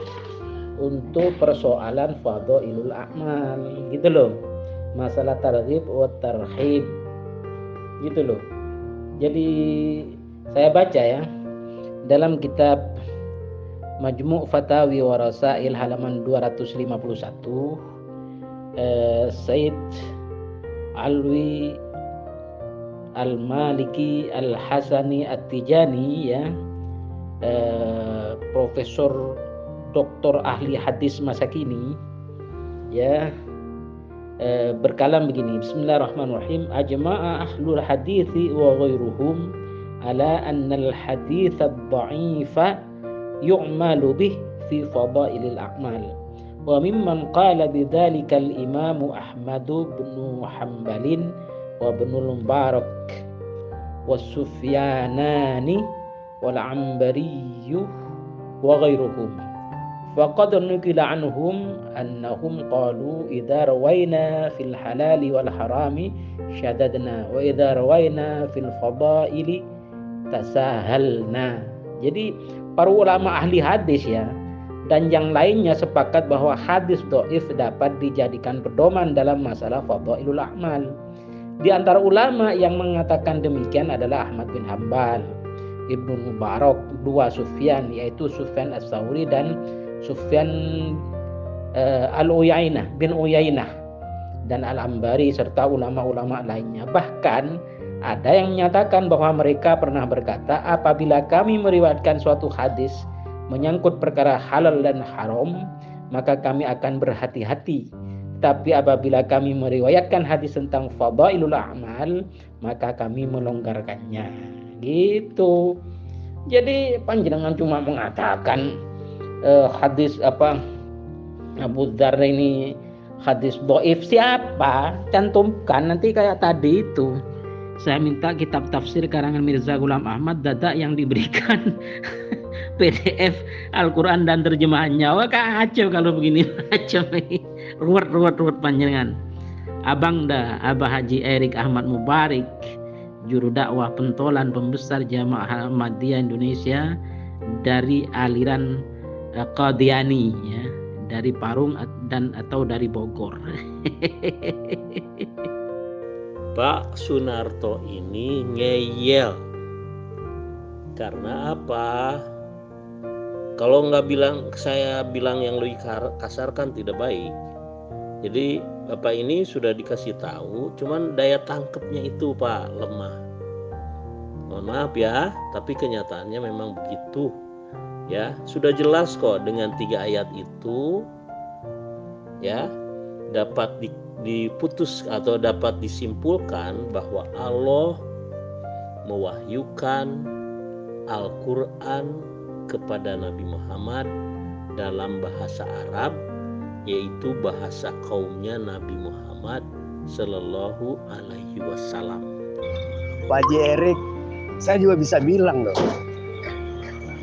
untuk persoalan fadhailul a'mal gitu loh, masalah targhib wa tarhib gitu loh. Jadi saya baca ya dalam kitab Majmu' Fatawi wa Rasail halaman 251, Said Alwi Al-Maliki Al-Hasani At-Tijani ya, Profesor Doktor ahli hadis masa kini ya, berkalam begini, Bismillahirrahmanirrahim, ajma'a ahlul hadithi wa ghairuhum ala anna al-hadith ad-dha'ifa yu'malu bih fi fadailil a'mal wa mimman qala bidzalika al-imam Ahmad bin Hanbal wa ibn al-Mubarak wa Sufyanani wal Ambari wa ghairuhum. Faqad nukila anhum annahum qalu idza rawaina fil halali wal harami syadadna wa idza rawaina fil fadaili tasahalna. Jadi para ulama ahli hadis ya dan yang lainnya sepakat bahwa hadis dhaif dapat dijadikan pedoman dalam masalah fadailul a'mal. Di antara ulama yang mengatakan demikian adalah Ahmad bin Hanbal, Ibnu Mubarak, dua Sufyan yaitu Sufyan Ats-Tsauri dan Sufyan Al-Uyainah bin Uyainah dan Al-Ambari serta ulama-ulama lainnya. Bahkan ada yang menyatakan bahwa mereka pernah berkata, apabila kami meriwayatkan suatu hadis menyangkut perkara halal dan haram, maka kami akan berhati-hati. Tapi apabila kami meriwayatkan hadis tentang fadailul a'mal, maka kami melonggarkannya. Gitu. Jadi panjenengan cuma mengatakan hadis Abu Dzar ini hadis dhaif, siapa? Cantumkan nanti kayak tadi itu. Saya minta kitab tafsir karangan Mirza Ghulam Ahmad Dada yang diberikan PDF Al-Quran dan terjemahannya. Wah kacau kalau begini, kacau nih. Ruwet panjenengan. Abang dah Abah Haji Erik Ahmad Mubarak, juru dakwah pentolan pembesar Jamaah Ahmadiyah Indonesia dari aliran Qadiani ya, dari Parung dan atau dari Bogor. Pak Sunarto ini ngeyel. Karena apa? Kalau nggak saya bilang yang lebih kasar kan tidak baik. Jadi Bapak ini sudah dikasih tahu, cuman daya tangkapnya itu Pak lemah. Mohon maaf ya, tapi kenyataannya memang begitu. Ya, sudah jelas kok dengan 3 ayat itu ya dapat diputus atau dapat disimpulkan bahwa Allah mewahyukan Al-Quran kepada Nabi Muhammad dalam bahasa Arab, yaitu bahasa kaumnya Nabi Muhammad Sallallahu Alaihi Wasallam. Pak Haji Erik, saya juga bisa bilang loh,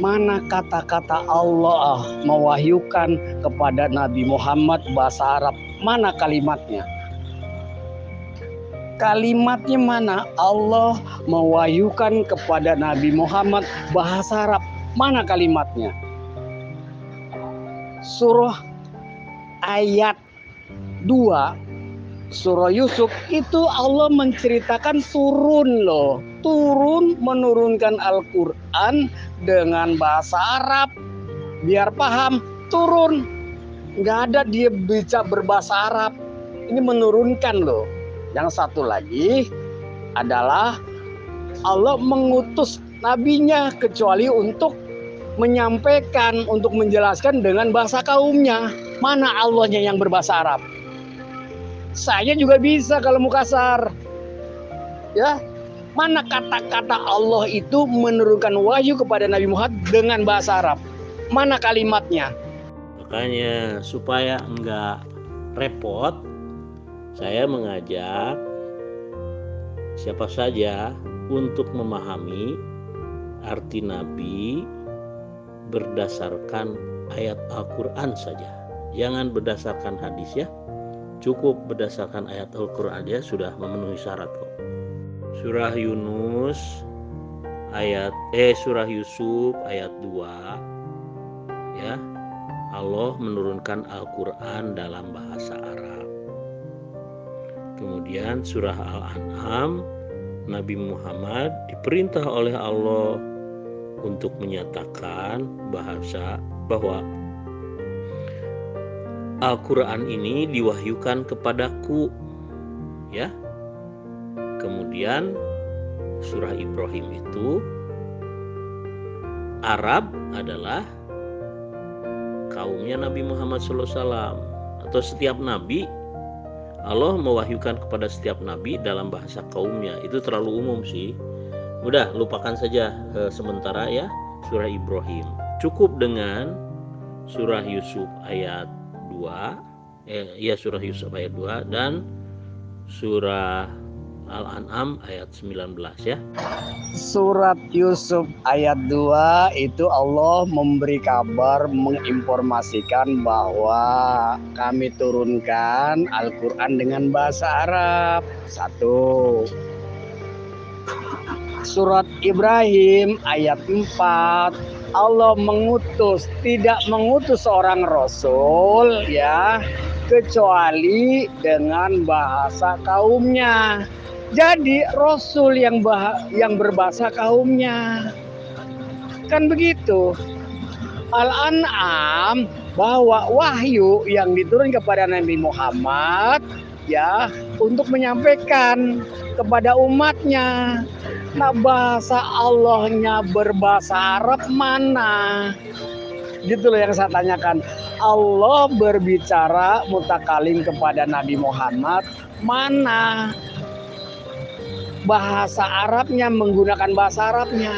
mana kata-kata Allah mewahyukan kepada Nabi Muhammad bahasa Arab? Mana kalimatnya? Kalimatnya mana? Allah mewahyukan kepada Nabi Muhammad bahasa Arab. Mana kalimatnya? Surah ayat 2 Surah Yusuf itu Allah menceritakan turun menurunkan Al-Quran dengan bahasa Arab biar paham, turun, nggak ada dia bisa berbahasa Arab, ini menurunkan loh. Yang satu lagi adalah Allah mengutus nabinya kecuali untuk menyampaikan, untuk menjelaskan dengan bahasa kaumnya. Mana Allahnya yang berbahasa Arab? Saya juga bisa kalau mau kasar. Ya, mana kata-kata Allah itu menurunkan wahyu kepada Nabi Muhammad dengan bahasa Arab? Mana kalimatnya? Makanya supaya enggak repot, saya mengajak siapa saja untuk memahami arti Nabi berdasarkan ayat Al-Quran saja. Jangan berdasarkan hadis ya. Cukup berdasarkan ayat Al-Quran aja sudah memenuhi syarat kok. Surah Yunus Surah Yusuf ayat 2 ya. Allah menurunkan Al-Quran dalam bahasa Arab. Kemudian surah Al-An'am, Nabi Muhammad diperintah oleh Allah untuk menyatakan bahwa Al-Quran ini diwahyukan kepadaku ya. Kemudian surah Ibrahim itu Arab adalah kaumnya Nabi Muhammad SAW, atau setiap nabi Allah mewahyukan kepada setiap nabi dalam bahasa kaumnya. Itu terlalu umum sih. Udah lupakan saja sementara ya surah Ibrahim. Cukup dengan surah Yusuf ayat 2 surah Yusuf ayat 2 dan surah Al-An'am ayat 19 ya. Surat Yusuf ayat 2 itu Allah memberi kabar, menginformasikan bahwa kami turunkan Al-Quran dengan bahasa Arab. 1. Surat Ibrahim ayat 4, Allah tidak mengutus seorang rasul ya kecuali dengan bahasa kaumnya. Jadi rasul yang berbahasa kaumnya. Kan begitu. Al-An'am bahwa wahyu yang diturun kepada Nabi Muhammad ya untuk menyampaikan kepada umatnya. Nah, bahasa Allahnya berbahasa Arab mana? Gitu loh yang saya tanyakan. Allah berbicara mutakalim kepada Nabi Muhammad mana? Bahasa Arabnya, menggunakan bahasa Arabnya.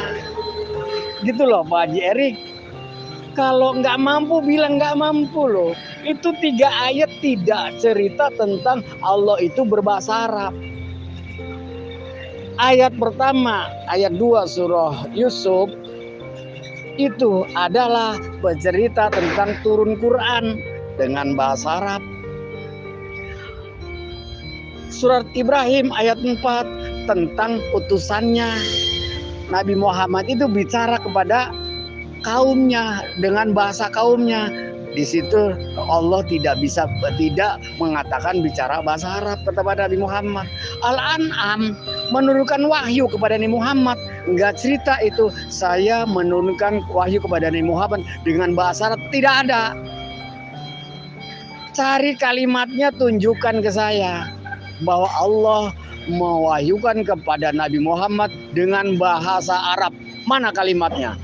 Gitu loh Pak Haji Erik. Kalau nggak mampu bilang nggak mampu loh. Itu 3 ayat tidak cerita tentang Allah itu berbahasa Arab. Ayat pertama, ayat 2 surah Yusuf itu adalah bercerita tentang turun Quran dengan bahasa Arab. Surat Ibrahim ayat 4 tentang utusannya. Nabi Muhammad itu bicara kepada kaumnya dengan bahasa kaumnya. Di situ Allah tidak mengatakan bicara bahasa Arab kepada Nabi Muhammad. Al-An'am menurunkan wahyu kepada Nabi Muhammad. Enggak cerita itu saya menurunkan wahyu kepada Nabi Muhammad dengan bahasa Arab. Tidak ada. Cari kalimatnya, tunjukkan ke saya bahwa Allah mewahyukan kepada Nabi Muhammad dengan bahasa Arab. Mana kalimatnya?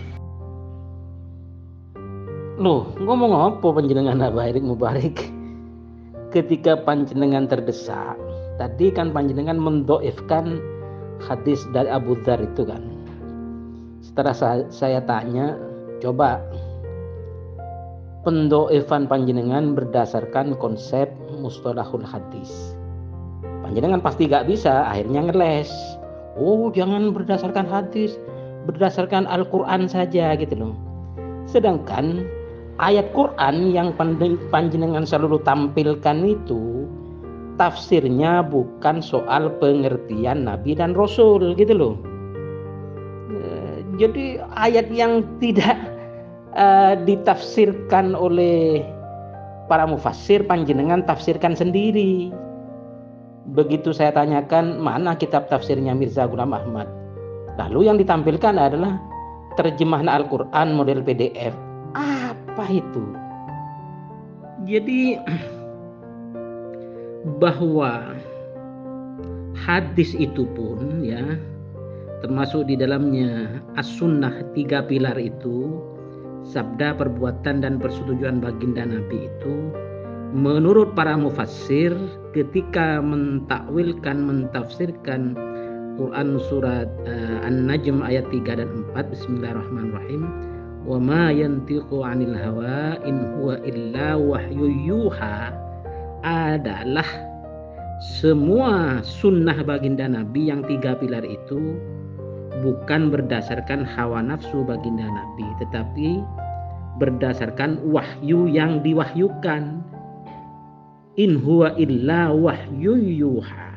Loh, ngomong apa panjenengan Abah Erik Mubarik? Ketika panjenengan terdesak, tadi kan panjenengan mendoifkan hadis dari Abu Dzar itu kan. Setelah saya tanya, coba pendoifan panjenengan berdasarkan konsep mustalahul hadis. Panjenengan pasti gak bisa, akhirnya ngeles. Oh, jangan berdasarkan hadis, berdasarkan Al-Quran saja gitu loh. Sedangkan ayat Quran yang panjenengan selalu tampilkan itu tafsirnya bukan soal pengertian Nabi dan Rasul gitu loh. Jadi ayat yang tidak ditafsirkan oleh para mufassir panjenengan tafsirkan sendiri. Begitu saya tanyakan mana kitab tafsirnya Mirza Ghulam Ahmad, lalu yang ditampilkan adalah terjemahan Al-Quran model PDF. Apa itu? Jadi bahwa hadis itu pun ya termasuk di dalamnya as-sunnah 3 pilar itu, sabda, perbuatan dan persetujuan baginda Nabi itu menurut para mufassir ketika mentafsirkan Quran surat An-Najm ayat 3 dan 4 Bismillahirrahmanirrahim, wa ma yantiqu 'anil hawa in huwa illa wahyu yuha, adalah semua sunnah baginda Nabi yang 3 pilar itu bukan berdasarkan hawa nafsu baginda Nabi, tetapi berdasarkan wahyu yang diwahyukan. In huwa illa wahyu yuha.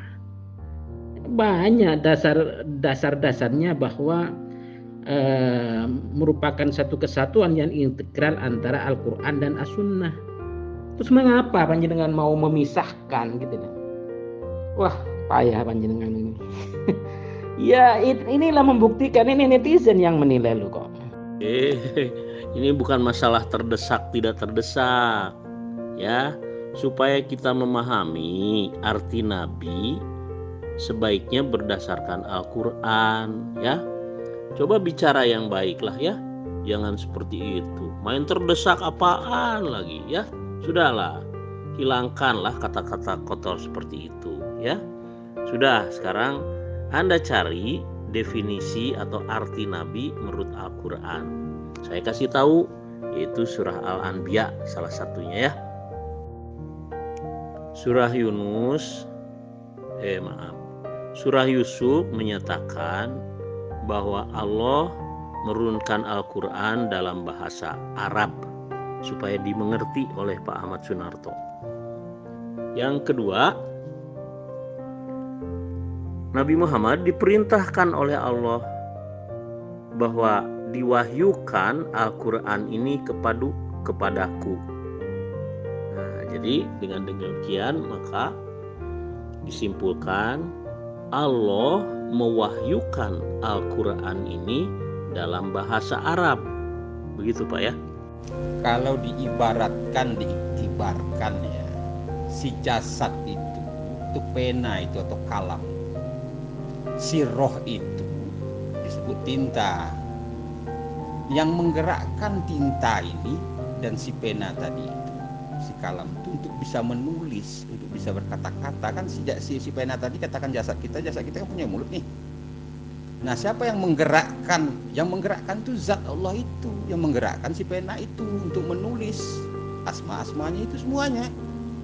Banyak dasar-dasarnya bahwa merupakan satu kesatuan yang integral antara Al-Quran dan As-Sunnah. Terus mengapa panjenengan mau memisahkan gitu? Wah, payah panjenengan ini. Ya, inilah membuktikan, ini netizen yang menilai lu kok. Ini bukan masalah terdesak tidak terdesak, ya. Supaya kita memahami arti Nabi, sebaiknya berdasarkan Al-Quran, ya. Coba bicara yang baiklah ya, jangan seperti itu. Main terdesak apaan lagi ya? Sudahlah, hilangkanlah kata-kata kotor seperti itu ya. Sudah, sekarang Anda cari definisi atau arti Nabi menurut Al-Quran. Saya kasih tahu, yaitu surah Al-Anbiya salah satunya ya. Surah Surah Yusuf menyatakan bahwa Allah menurunkan Al-Quran dalam bahasa Arab supaya dimengerti oleh Pak Ahmad Sunarto. Yang kedua, Nabi Muhammad diperintahkan oleh Allah bahwa diwahyukan Al-Quran ini kepadaku. Nah, jadi dengan demikian maka disimpulkan Allah mewahyukan Al-Quran ini dalam bahasa Arab. Begitu Pak ya. Kalau diiktibarkan ya, si jasad itu pena itu atau kalam. Si roh itu disebut tinta. Yang menggerakkan tinta ini dan si pena tadi itu, si kalam itu untuk bisa menulis, untuk bisa berkata-kata. Kan si pena tadi katakan jasad kita kan punya mulut nih. Nah, siapa yang menggerakkan? Yang menggerakkan itu zat Allah itu, yang menggerakkan si pena itu untuk menulis asma-asmanya itu semuanya.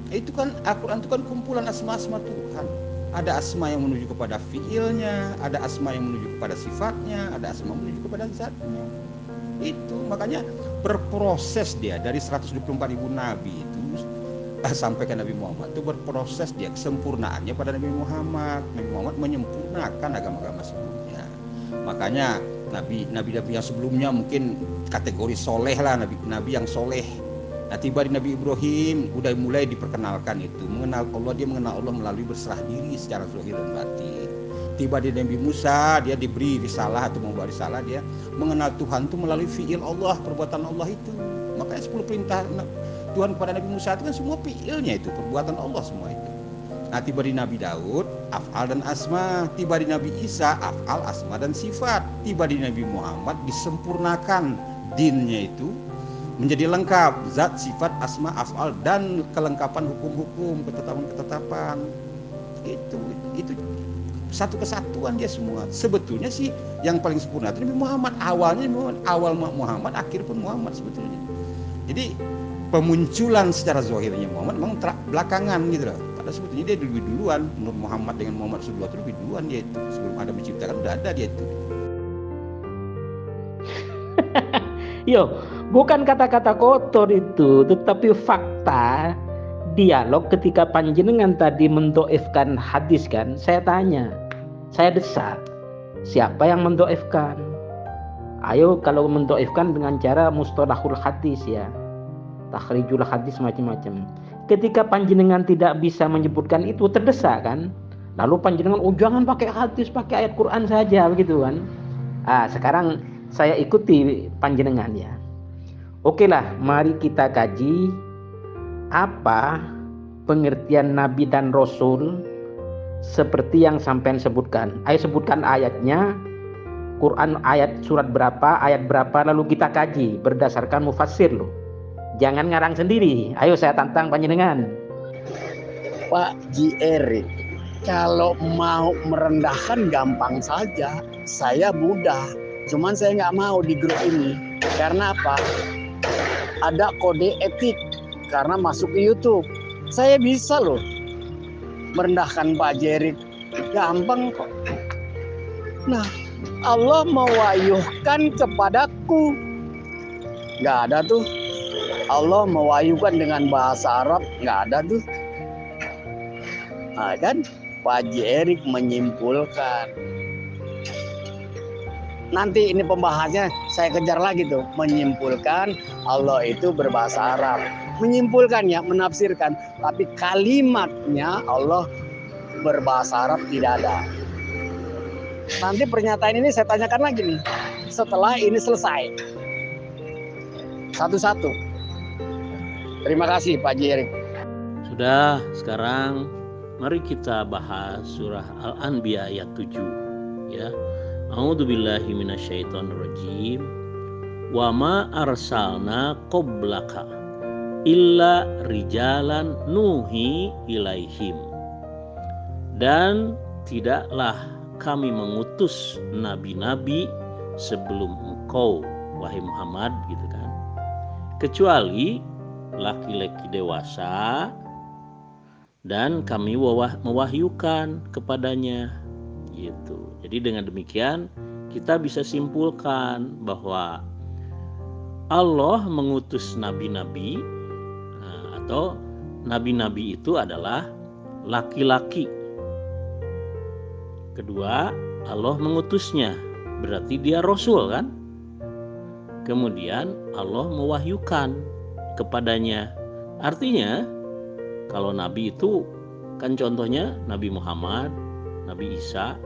Itu kan Al-Quran itu kan kumpulan asma-asma Tuhan. Ada asma yang menuju kepada fiilnya, ada asma yang menuju kepada sifatnya, ada asma menuju kepada zatnya. Itu makanya berproses dia dari 124.000 nabi itu sampai ke Nabi Muhammad itu berproses dia kesempurnaannya pada Nabi Muhammad. Nabi Muhammad menyempurnakan agama-agama sebelumnya. Makanya nabi yang sebelumnya mungkin kategori soleh lah, nabi yang soleh. Nah, tiba di Nabi Ibrahim udah mulai diperkenalkan itu mengenal Allah, dia mengenal Allah melalui berserah diri secara zahir dan batin. Tiba di Nabi Musa, dia diberi risalah atau membawa risalah, dia mengenal Tuhan itu melalui fi'il Allah, perbuatan Allah itu. Makanya 10 perintah Tuhan kepada Nabi Musa itu kan semua fi'ilnya itu, perbuatan Allah semua itu. Nah, tiba di Nabi Daud, af'al dan asma. Tiba di Nabi Isa, af'al, asma dan sifat. Tiba di Nabi Muhammad disempurnakan dinnya itu menjadi lengkap, zat, sifat, asma, af'al dan kelengkapan hukum-hukum, ketetapan-ketetapan. Itu satu kesatuan dia semua. Sebetulnya sih yang paling sempurna itu Nabi Muhammad. Awalnya awal Muhammad, akhir pun Muhammad sebetulnya. Jadi pemunculan secara zahirnya Muhammad memang belakangan gitu loh. Padahal sebetulnya dia lebih duluan. Menurut Muhammad dengan Muhammad Rasulullah itu lebih duluan dia itu. Sebelum ada menciptakan udah ada dia itu. Yo, bukan kata-kata kotor itu, tetapi fakta dialog ketika panjenengan tadi mendoifkan hadis kan. Saya tanya, saya desak, siapa yang mendoifkan? Ayo kalau mendoifkan dengan cara mustalahul hadis ya, takhrijul hadis macam-macam. Ketika panjenengan tidak bisa menyebutkan itu, terdesak kan? Lalu panjenengan, oh jangan pakai hadis, pakai ayat Quran saja begitu kan? Sekarang saya ikuti panjenengan ya. Oke lah, mari kita kaji apa pengertian Nabi dan Rasul seperti yang sampean sebutkan. Ayo sebutkan ayatnya, Quran ayat surat berapa, ayat berapa, lalu kita kaji berdasarkan mufassir loh. Jangan ngarang sendiri. Ayo saya tantang panjenengan. Pak JR, kalau mau merendahkan gampang saja. Saya mudah. Cuman saya nggak mau di grup ini. Karena apa? Ada kode etik. Karena masuk ke YouTube. Saya bisa loh merendahkan Pak Jerit. Gampang kok. Nah, Allah mewahyukan kepadaku. Nggak ada tuh. Allah mewahyukan dengan bahasa Arab, nggak ada tuh. Nah, kan Pak Haji Erik menyimpulkan. Nanti ini pembahasnya saya kejar lagi tuh, menyimpulkan Allah itu berbahasa Arab. Menyimpulkan ya, menafsirkan, tapi kalimatnya Allah berbahasa Arab tidak ada. Nanti pernyataan ini saya tanyakan lagi nih setelah ini selesai. Satu-satu. Terima kasih Pak Haji Erik. Sudah, sekarang mari kita bahas surah Al-Anbiya ayat 7 ya. A'udzubillahi minasyaitonirrajim. Wa ma arsalna qablaka illa rijalan nuhi ilaihim. Dan tidaklah kami mengutus nabi-nabi sebelum engkau wahai Muhammad gitu kan, kecuali laki-laki dewasa dan kami mewahyukan kepadanya gitu. Jadi dengan demikian kita bisa simpulkan bahwa Allah mengutus nabi-nabi atau nabi-nabi itu adalah laki-laki. Kedua, Allah mengutusnya, berarti dia rasul kan? Kemudian Allah mewahyukan kepadanya. Artinya kalau nabi itu kan contohnya Nabi Muhammad, Nabi Isa,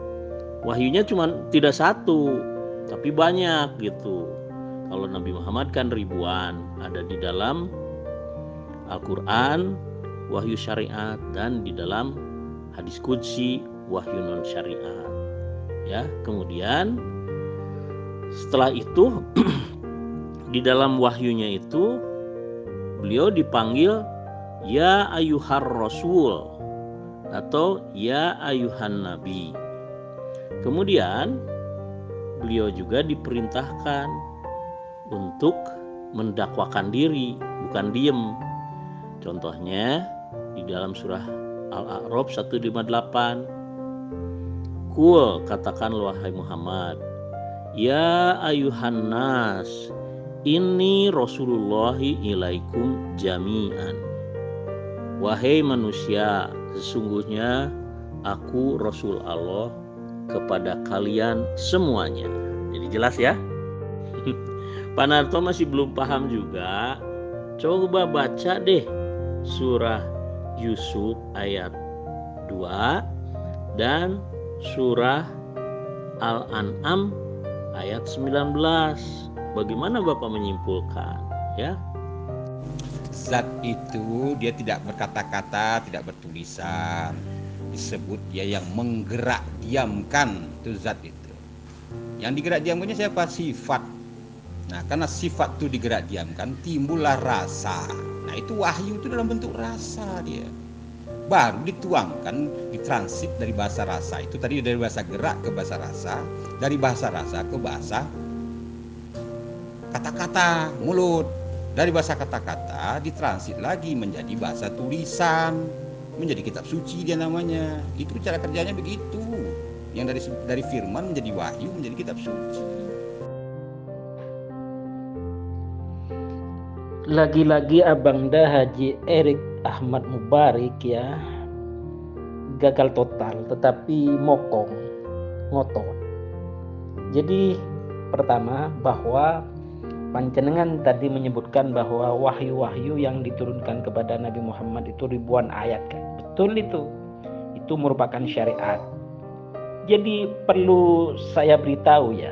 wahyunya cuma tidak satu, tapi banyak gitu. Kalau Nabi Muhammad kan ribuan, ada di dalam Al-Quran wahyu syariat dan di dalam hadis qudsi wahyu non syariat. Ya, kemudian setelah itu di dalam wahyunya itu beliau dipanggil ya ayyuhar rasul atau ya ayyuhan nabi. Kemudian beliau juga diperintahkan untuk mendakwakan diri, bukan diem. Contohnya di dalam surah Al-A'raf 158. Kul, katakan wahai Muhammad, ya ayyuhan nas, inni rasulullahi ilaikum jami'an. Wahai manusia, sesungguhnya aku Rasul Allah kepada kalian semuanya. Jadi jelas ya. Pak Narto masih belum paham juga. Coba baca deh surah Yusuf ayat 2 dan surah Al-An'am ayat 19. Bagaimana Bapak menyimpulkan ya? Zat itu dia tidak berkata-kata, tidak bertulisan. Disebut dia yang menggerak diamkan, itu zat itu. Yang digerak diamkannya siapa? Sifat. Nah, karena sifat itu digerak diamkan, timbullah rasa. Nah, itu wahyu itu dalam bentuk rasa dia. Baru dituangkan, ditransit dari bahasa rasa. Itu tadi dari bahasa gerak ke bahasa rasa, dari bahasa rasa ke bahasa kata-kata, mulut. Dari bahasa kata-kata ditransit lagi menjadi bahasa tulisan, menjadi kitab suci dia namanya. Itu cara kerjanya begitu. Yang dari firman menjadi wahyu, menjadi kitab suci. Lagi-lagi Abangda Haji Erik Ahmad Mubarik ya gagal total, tetapi mokong, ngotot. Jadi pertama bahwa panjenengan tadi menyebutkan bahwa wahyu-wahyu yang diturunkan kepada Nabi Muhammad itu ribuan ayat kan. Betul itu. Itu merupakan syariat. Jadi perlu saya beritahu ya.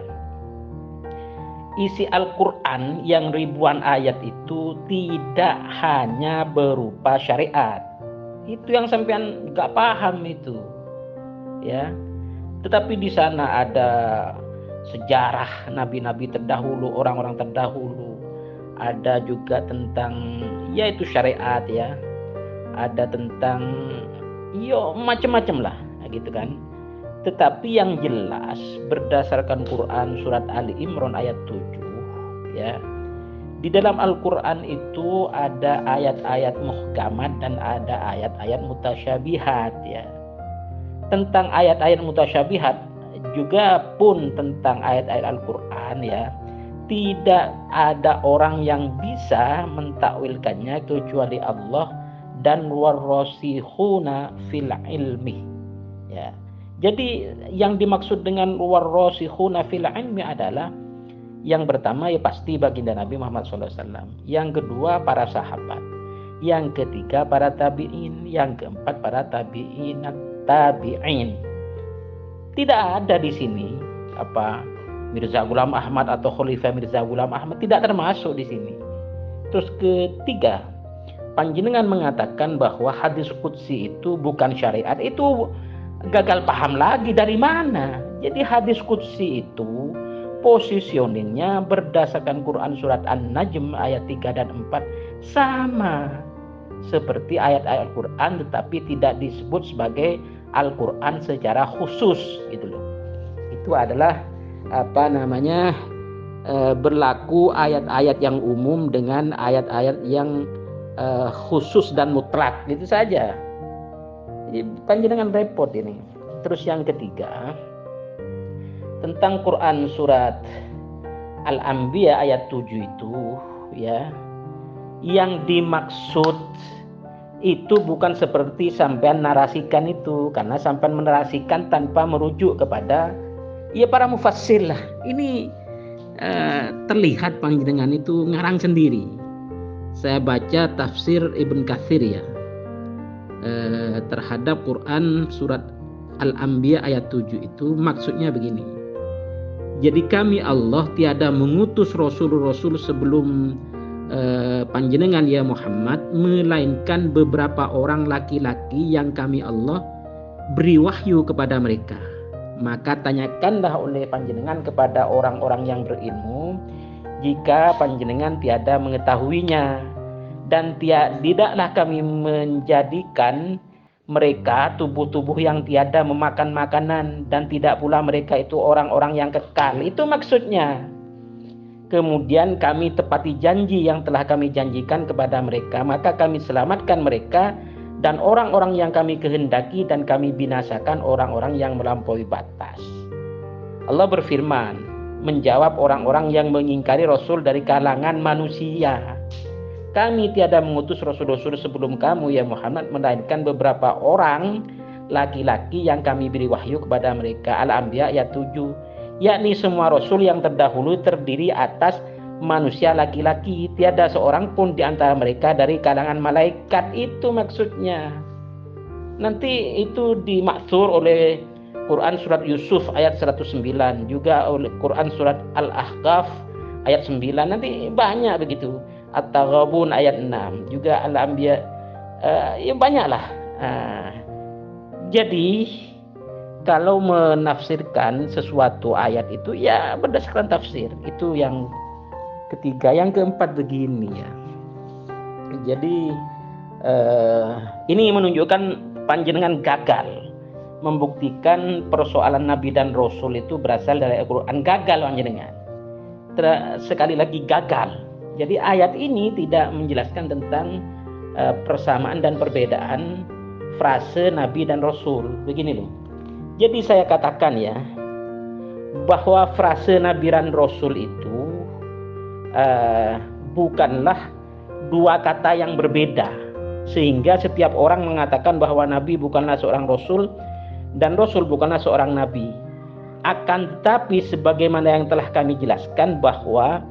Isi Al-Quran yang ribuan ayat itu tidak hanya berupa syariat. Itu yang sampean gak paham itu. Ya. Tetapi di sana ada sejarah nabi-nabi terdahulu, orang-orang terdahulu. Ada juga tentang yaitu syariat ya. Ada tentang macam-macam lah gitu kan. Tetapi yang jelas berdasarkan Quran surat Ali Imran ayat 7 ya. Di dalam Al-Quran itu ada ayat-ayat muhkamat dan ada ayat-ayat mutasyabihat ya. Tentang ayat-ayat mutasyabihat juga pun tentang ayat-ayat Al-Quran ya. tidak ada orang yang bisa mentakwilkannya kecuali Allah dan warrasikhuna fil ilmi. Ya. Jadi yang dimaksud dengan warrasikhuna fil ilmi adalah yang pertama ya pasti baginda Nabi Muhammad SAW. Yang kedua para sahabat. Yang ketiga para tabi'in. Yang keempat para tabi'in. Tidak ada di sini Mirza Ghulam Ahmad atau Khalifah Mirza Ghulam Ahmad, tidak termasuk di sini. Terus ketiga, panjenengan mengatakan bahwa hadis qudsi itu bukan syariat, itu gagal paham lagi dari mana. Jadi hadis qudsi itu positioningnya berdasarkan Quran surat An-Najm ayat 3 dan 4 sama seperti ayat-ayat Quran, tetapi tidak disebut sebagai Al-Quran secara khusus gitu loh. Itu adalah berlaku ayat-ayat yang umum dengan ayat-ayat yang khusus dan mutlak, gitu saja. Jadi panjenengan repot ini. Terus yang ketiga, tentang Quran surat Al-Anbiya ayat 7 itu ya, yang dimaksud itu bukan seperti sampean narasikan itu, karena sampean menarasikan tanpa merujuk kepada para mufassir lah. Ini terlihat panjenengan itu ngarang sendiri. Saya baca tafsir Ibn Katsir ya terhadap Quran surat Al-Anbiya ayat 7 itu maksudnya begini. Jadi kami Allah tiada mengutus rasul-rasul sebelum panjenengan ya Muhammad, melainkan beberapa orang laki-laki yang kami Allah beri wahyu kepada mereka. Maka tanyakanlah oleh panjenengan kepada orang-orang yang berilmu jika panjenengan tiada mengetahuinya, dan tidaklah kami menjadikan mereka tubuh-tubuh yang tiada memakan makanan, dan tidak pula mereka itu orang-orang yang kekal. Itu maksudnya. Kemudian kami tepati janji yang telah kami janjikan kepada mereka, maka kami selamatkan mereka dan orang-orang yang kami kehendaki, dan kami binasakan orang-orang yang melampaui batas. Allah berfirman menjawab orang-orang yang mengingkari Rasul dari kalangan manusia. Kami tiada mengutus Rasul-Rasul sebelum kamu ya Muhammad, melainkan beberapa orang laki-laki yang kami beri wahyu kepada mereka. Al-Anbiya ayat 7. Yakni semua Rasul yang terdahulu terdiri atas manusia laki-laki, tiada seorang pun di antara mereka dari kalangan malaikat. Itu maksudnya. Nanti itu dimaksur oleh Quran surat Yusuf ayat 109, juga oleh Quran surat Al-Ahqaf ayat 9. Nanti banyak begitu. At-Taghabun ayat 6, juga Al-Anbiya, ya banyaklah. Jadi kalau menafsirkan sesuatu ayat itu ya berdasarkan tafsir. Itu yang ketiga. Yang keempat begini ya. Jadi ini menunjukkan panjenengan gagal membuktikan persoalan Nabi dan Rasul itu berasal dari Al-Quran. Gagal panjenengan. Sekali lagi gagal. Jadi ayat ini tidak menjelaskan tentang persamaan dan perbedaan frase Nabi dan Rasul. Begini loh. Jadi saya katakan ya, bahwa frase Nabi dan Rasul itu bukanlah dua kata yang berbeda, sehingga setiap orang mengatakan bahwa Nabi bukanlah seorang Rasul dan Rasul bukanlah seorang Nabi. Akan tetapi sebagaimana yang telah kami jelaskan bahwa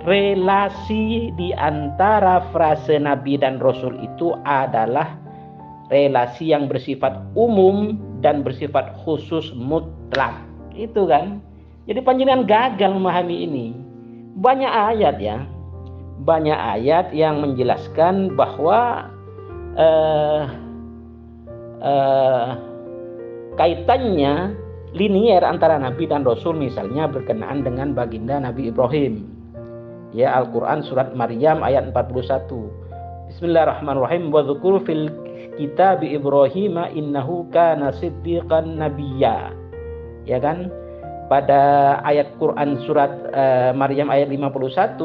relasi di antara frase Nabi dan Rasul itu adalah relasi yang bersifat umum dan bersifat khusus mutlak. Itu kan. Jadi panjenengan gagal memahami ini. Banyak ayat ya. Banyak ayat yang menjelaskan bahwa kaitannya linier antara Nabi dan Rasul, misalnya berkenaan dengan baginda Nabi Ibrahim. Ya, Al-Quran surat Maryam ayat 41. Bismillahirrahmanirrahim. Wa dzkur fil kitab Ibrahim innahu kana siddiqan nabiyya. Ya kan? Pada ayat Quran surat Maryam ayat 51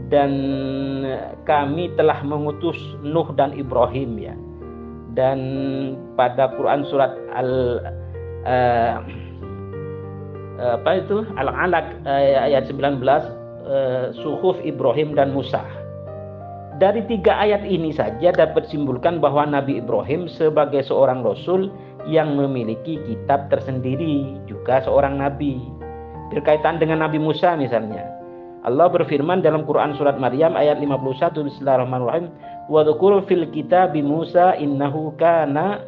dan kami telah mengutus Nuh dan Ibrahim ya. Dan pada Quran surat apa itu Al-Alaq ayat 19, Suhuf Ibrahim dan Musa. Dari 3 ayat ini saja dapat simpulkan bahwa Nabi Ibrahim sebagai seorang rasul yang memiliki kitab tersendiri, juga seorang nabi. Berkaitan dengan Nabi Musa misalnya, Allah berfirman dalam Quran surat Maryam ayat 51, Bismillahirrahmanirrahim, wa dzkur fil kitabi Musa innahu kana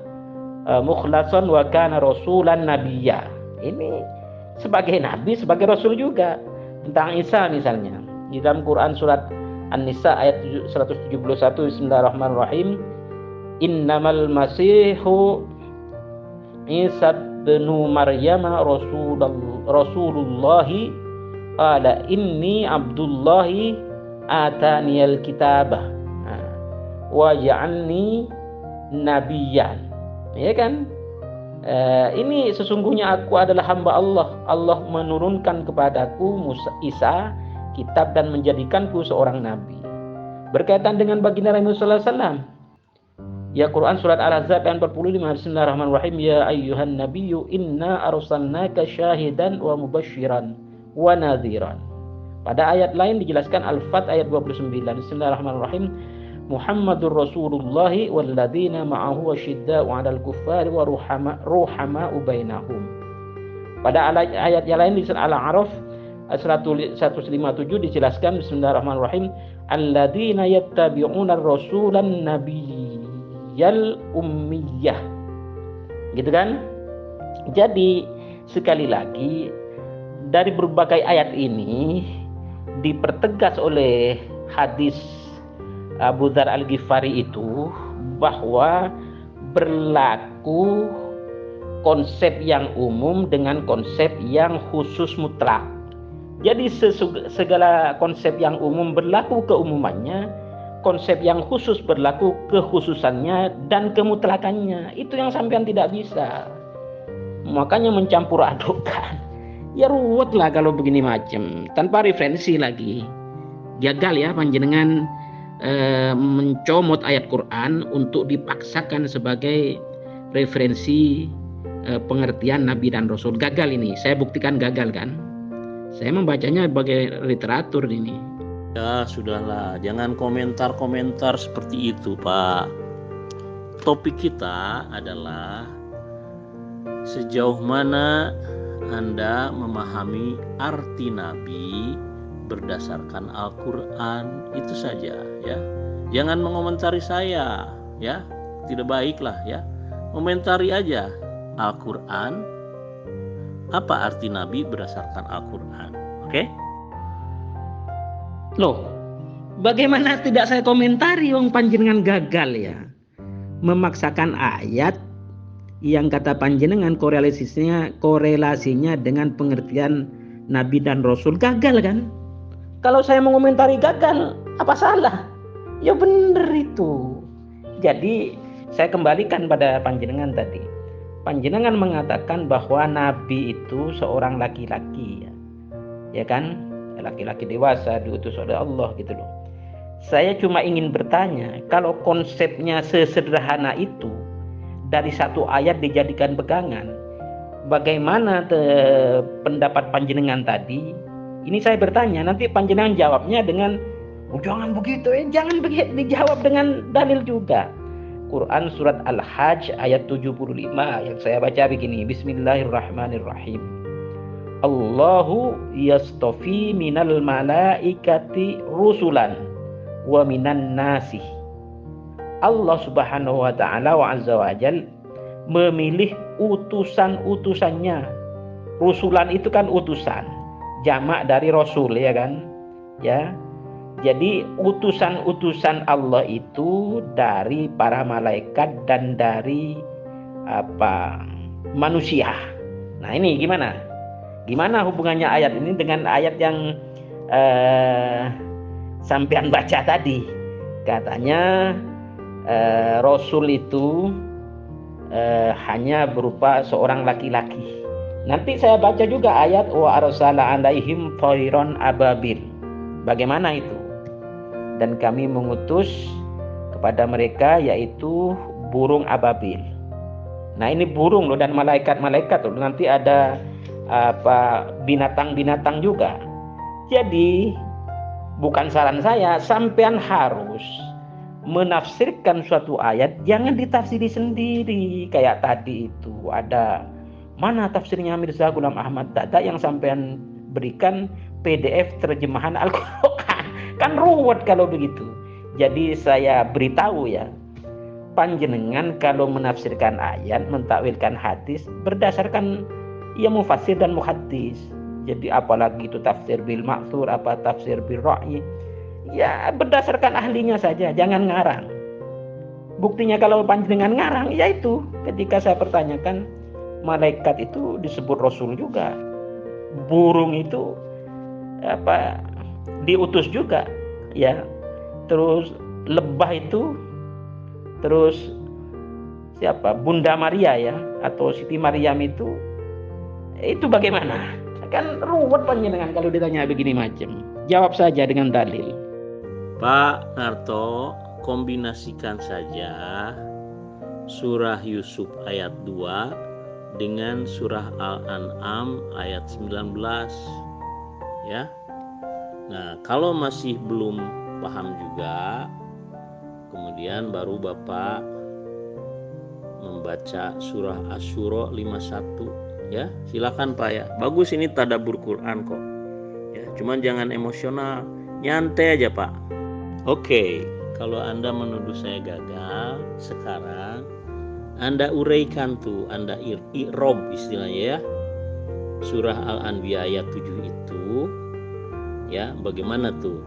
mukhlasan wa kana rasulan nabiyya. Ini sebagai nabi, sebagai rasul juga. Tentang Isa misalnya, di dalam Quran surat An-Nisa ayat 171, Bismillahirrahmanirrahim, innamal masihu Isa bin Maryam Rasulullahi qala inni Abdullahi ataniyal kitabah wa ja'alni nabiyyan. Ya kan? Ini sesungguhnya aku adalah hamba Allah. Allah menurunkan kepadaku Isa kitab dan menjadikanku seorang nabi. Berkaitan dengan baginda Nabi sallallahu alaihi wasallam, ya Quran surat Al-Ahzab ayat 45, Bismillahirrahmanirrahim, ya ayyuhan nabiyyu inna arsalnaka syahidan wa mubasysyiran wa nadhiran. Pada ayat lain dijelaskan Al-Fat ayat 29, Bismillahirrahmanirrahim, Muhammadur Rasulullah walladzina ma'ahu wasyidda'u 'alal kuffari wa ruhama'u bainahum. Pada ayat yang lain di surat Al-A'raf 157 dijelaskan Bismillahirrahmanirrahim, alladzina yattabi'una ar-rasulan nabiyyal ummiyah. Gitu kan? Jadi sekali lagi dari berbagai ayat ini dipertegas oleh hadis Abu Dzar Al-Ghifari itu bahwa berlaku konsep yang umum dengan konsep yang khusus mutlak. Jadi segala konsep yang umum berlaku keumumannya, konsep yang khusus berlaku kekhususannya dan kemutlakannya. Itu yang sampean tidak bisa. Makanya mencampur adukkan. Ya ruwet lah kalau begini macam, tanpa referensi lagi. Gagal ya panjenengan mencomot ayat Quran untuk dipaksakan sebagai referensi pengertian Nabi dan Rasul. Gagal ini, saya buktikan gagal kan. Saya membacanya sebagai literatur ini. Ya sudahlah, jangan komentar-komentar seperti itu, Pak. Topik kita adalah sejauh mana Anda memahami arti Nabi berdasarkan Al-Quran, itu saja ya. Jangan mengomentari saya ya, tidak baiklah ya. Komentari aja Al-Quran, apa arti Nabi berdasarkan Al-Quran. Oke? Loh, bagaimana tidak saya komentari wong panjenengan gagal ya memaksakan ayat yang kata panjenengan korelasinya dengan pengertian Nabi dan Rasul. Gagal kan? Kalau saya mengomentari gagal, apa salah? Ya benar itu. Jadi saya kembalikan pada panjenengan tadi. Panjenengan mengatakan bahwa Nabi itu seorang laki-laki ya kan? Laki-laki dewasa diutus oleh Allah gitu loh. Saya cuma ingin bertanya, kalau konsepnya sesederhana itu dari satu ayat dijadikan pegangan, bagaimana pendapat panjenengan tadi? Ini saya bertanya, nanti panjenengan jawabnya dengan jangan begitu jangan begitu, dijawab dengan dalil juga. Quran surat Al-Hajj ayat 75 yang saya baca begini, Bismillahirrahmanirrahim. Allahu yastafi minal malaikati rusulan wa minan nasi. Allah Subhanahu wa taala wa azza wa jal memilih utusan-utusannya. Rusulan itu kan utusan, jamak dari rasul ya kan? Ya. Jadi utusan-utusan Allah itu dari para malaikat dan dari manusia. Nah, ini gimana? Gimana hubungannya ayat ini dengan ayat yang sampean baca tadi? Katanya rasul itu hanya berupa seorang laki-laki. Nanti saya baca juga ayat wa arsala alaihim thairan ababil. Bagaimana itu? Dan kami mengutus kepada mereka yaitu burung ababil. Nah, ini burung loh dan malaikat-malaikat loh. Nanti ada binatang-binatang juga. Jadi bukan saran saya, sampean harus menafsirkan suatu ayat, jangan ditafsiri sendiri. Kayak tadi itu ada, mana tafsirnya Mirza Ghulam Ahmad, data yang sampean berikan PDF terjemahan Al-Quran. Kan ruwet kalau begitu. Jadi saya beritahu ya, panjenengan kalau menafsirkan ayat, mentakwilkan hadis berdasarkan ya mufassir dan muhaddis. Jadi apalagi itu tafsir bil ma'thur, apa tafsir bil ra'yi, ya berdasarkan ahlinya saja, jangan ngarang. Buktinya kalau panjenengan ngarang, yaitu ketika saya pertanyakan, malaikat itu disebut rasul juga, burung itu diutus juga, ya. Terus lebah itu, terus siapa, Bunda Maria ya, atau Siti Maryam itu bagaimana? Kan ruwet panjenengan kalau ditanya begini macam. Jawab saja dengan dalil. Pak Narto, kombinasikan saja surah Yusuf ayat 2 dengan surah Al-An'am ayat 19 ya. Nah, kalau masih belum paham juga, kemudian baru Bapak membaca surah Asy-Syura 51 ya. Silakan Pak ya. Bagus, ini tadabbur Quran kok. Ya, cuman jangan emosional, nyantai aja Pak. Oke, kalau Anda menuduh saya gagal, sekarang Anda uraikan tuh, Anda i'rob istilahnya ya. Surah Al-Anbiya ayat 7 itu ya, bagaimana tuh?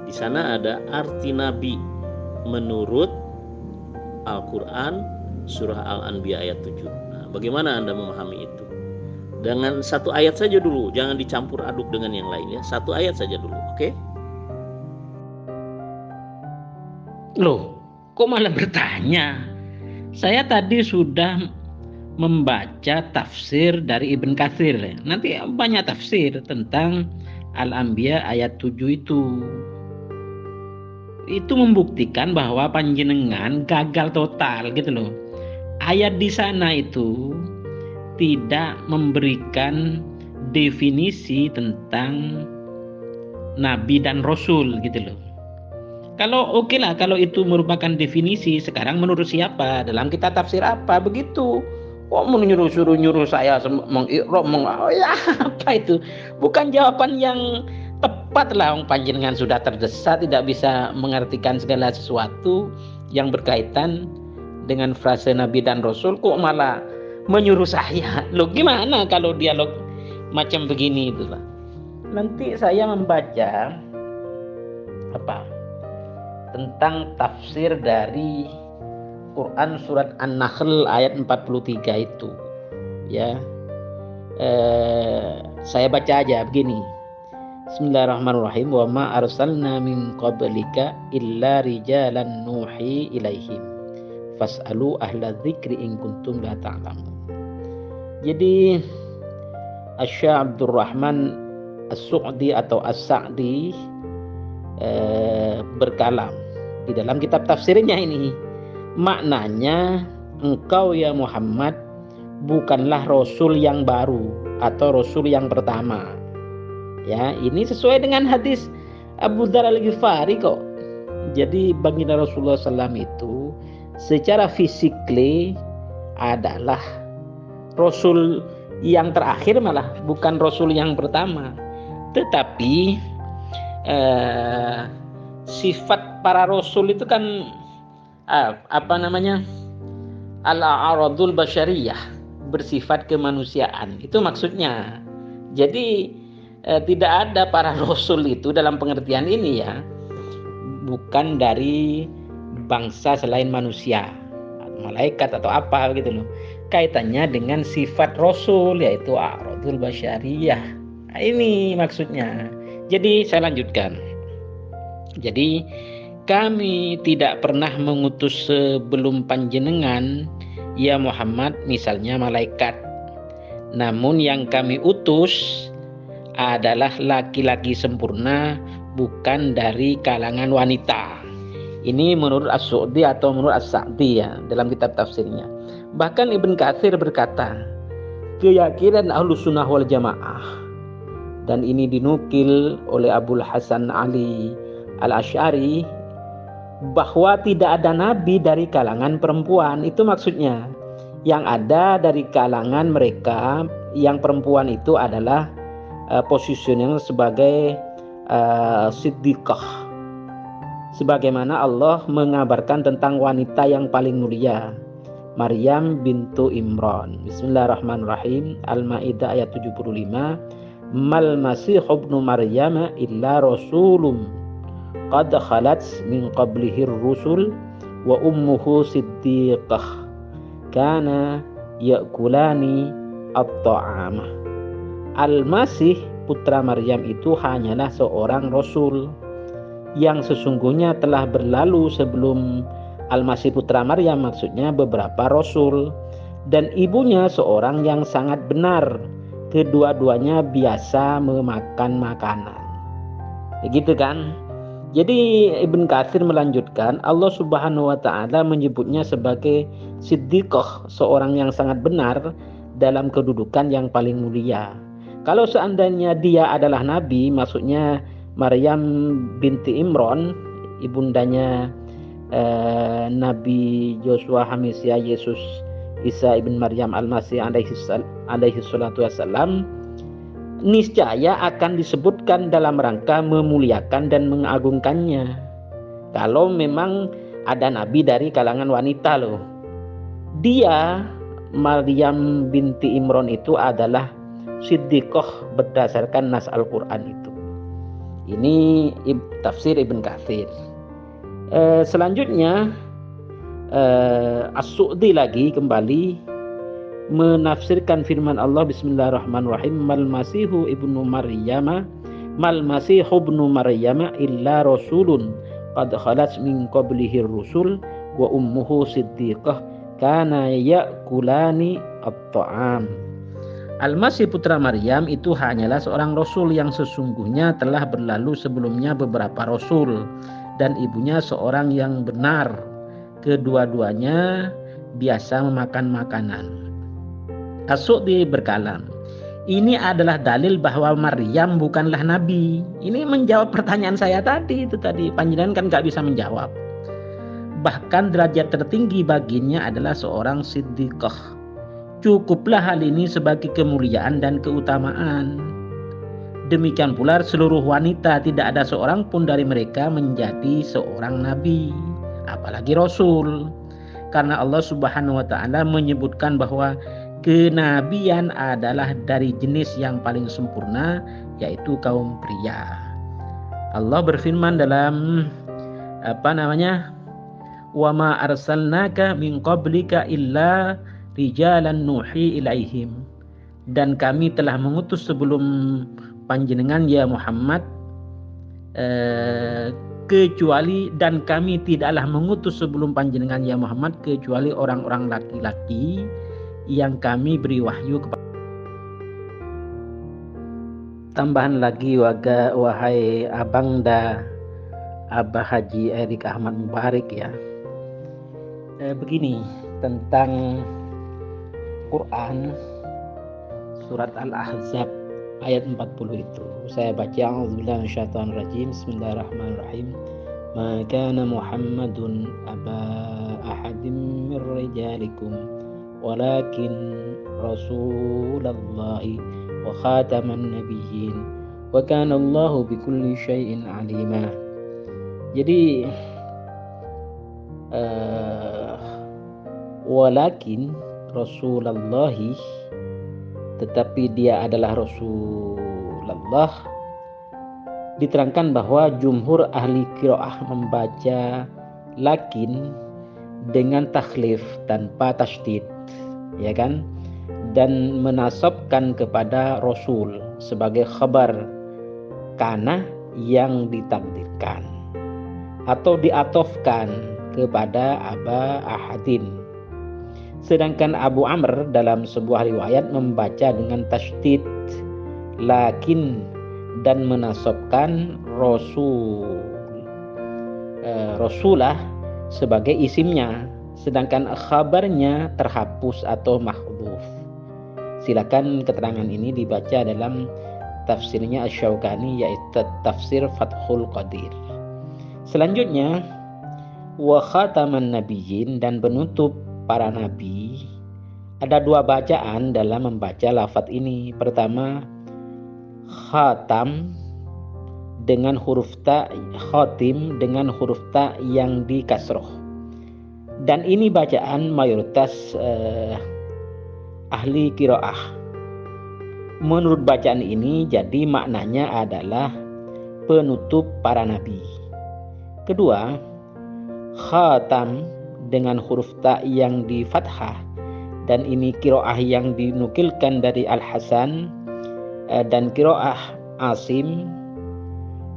Di sana ada arti nabi menurut Al-Qur'an surah Al-Anbiya ayat 7. Nah, bagaimana Anda memahami itu? Dengan satu ayat saja dulu, jangan dicampur aduk dengan yang lain ya. Satu ayat saja dulu, oke? Loh, kok malah bertanya? Saya tadi sudah membaca tafsir dari Ibn Katsir. Nanti banyak tafsir tentang Al-Anbiya ayat 7 itu. Itu membuktikan bahwa panjenengan gagal total gitu loh. Ayat di sana itu tidak memberikan definisi tentang nabi dan rasul gitu loh. Kalau oke lah, kalau itu merupakan definisi, sekarang menurut siapa? Dalam kitab tafsir apa? Begitu. Kok nyuruh saya mengikrab, ya apa itu? Bukan jawaban yang tepat lah. Panjenengan sudah terdesak, tidak bisa mengartikan segala sesuatu yang berkaitan dengan frase Nabi dan Rasul, kok malah menyuruh saya? Loh, gimana kalau dialog macam begini itu lah? Nanti saya membaca tentang tafsir dari Quran surat An-Nahl ayat 43 itu ya. Saya baca aja begini. Bismillahirrahmanirrahim. Wa ma arsalna min qablika illa rijalan nuhi ilaihim fas'alu ahla dzikri in kuntum la ta'lamun. Jadi Asy-Syaikh Abdurrahman As-Su'di atau As-Sa'di berkalam di dalam kitab tafsirnya ini. Maknanya, engkau ya Muhammad bukanlah rasul yang baru atau rasul yang pertama. Ya, ini sesuai dengan hadis Abu Dzar Al-Ghifari kok. Jadi baginda Rasulullah SAW itu secara fisikly adalah rasul yang terakhir, malah bukan rasul yang pertama. Tetapi sifat para rasul itu kan al-a'radul basyariyah, bersifat kemanusiaan. Itu maksudnya. Jadi tidak ada para rasul itu dalam pengertian ini ya, bukan dari bangsa selain manusia, malaikat atau apa gitu loh. Kaitannya dengan sifat rasul, yaitu a'radul basyariyah. Nah, ini maksudnya. Jadi saya lanjutkan. Jadi kami tidak pernah mengutus sebelum panjenengan ya Muhammad misalnya malaikat. Namun yang kami utus adalah laki-laki sempurna, bukan dari kalangan wanita. Ini menurut As-Su'di atau menurut As-Sa'di ya, dalam kitab tafsirnya. Bahkan Ibn Katsir berkata, keyakinan Ahlus Sunnah wal Jamaah, dan ini dinukil oleh Abul Hasan Ali Al-Asy'ari, bahwa tidak ada nabi dari kalangan perempuan. Itu maksudnya, yang ada dari kalangan mereka yang perempuan itu adalah positioning sebagai siddiqah, sebagaimana Allah mengabarkan tentang wanita yang paling mulia, Maryam bintu Imran. Bismillahirrahmanirrahim. Al-Maidah ayat 75. Mal masih ibnu Maryam illa rasulun qad khalat min qablihi rusul wa ummuhu siddiqah kana yakulani at-ta'ama. Al-Masih putra Maryam itu hanyalah seorang rasul yang sesungguhnya telah berlalu sebelum Al-Masih putra Maryam, maksudnya beberapa rasul, dan ibunya seorang yang sangat benar. Kedua-duanya biasa memakan makanan. Begitu kan? Jadi Ibn Katsir melanjutkan, Allah Subhanahu wa taala menyebutnya sebagai siddiqah, seorang yang sangat benar dalam kedudukan yang paling mulia. Kalau seandainya dia adalah nabi, maksudnya Maryam binti Imran, ibundanya Nabi Joshua Hamisyah Yesus Isa ibn Maryam Al-Masih alaihi salatu wassalam, niscaya akan disebutkan dalam rangka memuliakan dan mengagungkannya. Kalau memang ada nabi dari kalangan wanita loh. Dia, Maryam binti Imran itu adalah siddiqah berdasarkan nas Al-Quran itu. Ini tafsir Ibn Katsir. Selanjutnya As-Su'di lagi kembali menafsirkan firman Allah, Bismillahirrahmanirrahim. Mal masihu ibnu Maryama illa rasulun qad khalat min qablihi rusul wa ummuhu siddiqah kana yakulani at-ta'am. Al-Masih putra Maryam itu hanyalah seorang rasul yang sesungguhnya telah berlalu sebelumnya beberapa rasul, dan ibunya seorang yang benar. Kedua-duanya biasa memakan makanan. As-Su'di berkalam, ini adalah dalil bahwa Maryam bukanlah nabi. Ini menjawab pertanyaan saya tadi. Panjenengan kan gak bisa menjawab. Bahkan derajat tertinggi baginya adalah seorang siddiqah. Cukuplah hal ini sebagai kemuliaan dan keutamaan. Demikian pula seluruh wanita, tidak ada seorang pun dari mereka menjadi seorang nabi, apalagi rasul. Karena Allah Subhanahu wa taala menyebutkan bahwa kenabian adalah dari jenis yang paling sempurna, yaitu kaum pria. Allah berfirman dalam wa ma arsalnaka min qablika illa rijalan nuhi ilaihim, dan kami telah mengutus sebelum panjenengan ya Muhammad kecuali, dan kami tidaklah mengutus sebelum panjenengan ya Muhammad kecuali orang-orang laki-laki yang kami beri wahyu kepada. Tambahan lagi, wahai Abangda Abah Haji Erik Ahmad Mubarak ya, begini tentang Quran surat Al-Ahzab ayat 40 itu. Saya baca, A'udzubillahi minasyaitonir rajim. Bismillahirrahmanirrahim. Ma kana Muhammadun aba ahadin mir rijalikum walakin Rasulullahi wa khataman nabiyyin wa kana Allahu bikulli syai'in alima. Jadi walakin Rasulullahi, tetapi dia adalah Rasulullah. Diterangkan bahwa jumhur ahli qiraah membaca lakin dengan takhlif tanpa tasydid, ya kan, dan menasabkan kepada Rasul sebagai khabar kana yang ditakdirkan, atau diatofkan kepada aba ahadin. Sedangkan Abu Amr dalam sebuah riwayat membaca dengan tasydid lakin dan menasabkan Rasulah sebagai isimnya, sedangkan khabarnya terhapus atau mahdzuf. Silakan keterangan ini dibaca dalam tafsirnya Asy-Syaukani, yaitu tafsir Fathul Qadir. Selanjutnya, wa khataman nabiyyin, dan penutup para nabi. Ada dua bacaan dalam membaca lafaz ini. Pertama, khatam dengan huruf ta, khatim dengan huruf ta yang di kasroh. Dan ini bacaan mayoritas ahli qiraah. Menurut bacaan ini, jadi maknanya adalah penutup para nabi. Kedua, khatam dengan huruf ta yang di fathah, dan ini qiraah yang dinukilkan dari Al-Hasan dan qiraah Asim.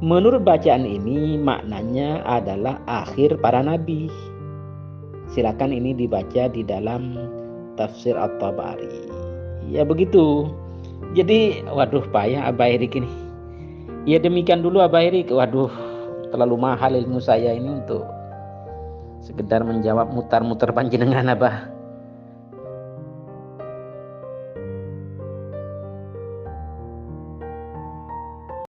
Menurut bacaan ini maknanya adalah akhir para nabi. Silakan ini dibaca di dalam tafsir At-Tabari. Ya begitu. Jadi waduh payah Abah Erik ini. Ya demikian dulu Abah Erik. Waduh, terlalu mahal ilmu saya ini untuk sekedar menjawab mutar-mutar panjenengan Abah.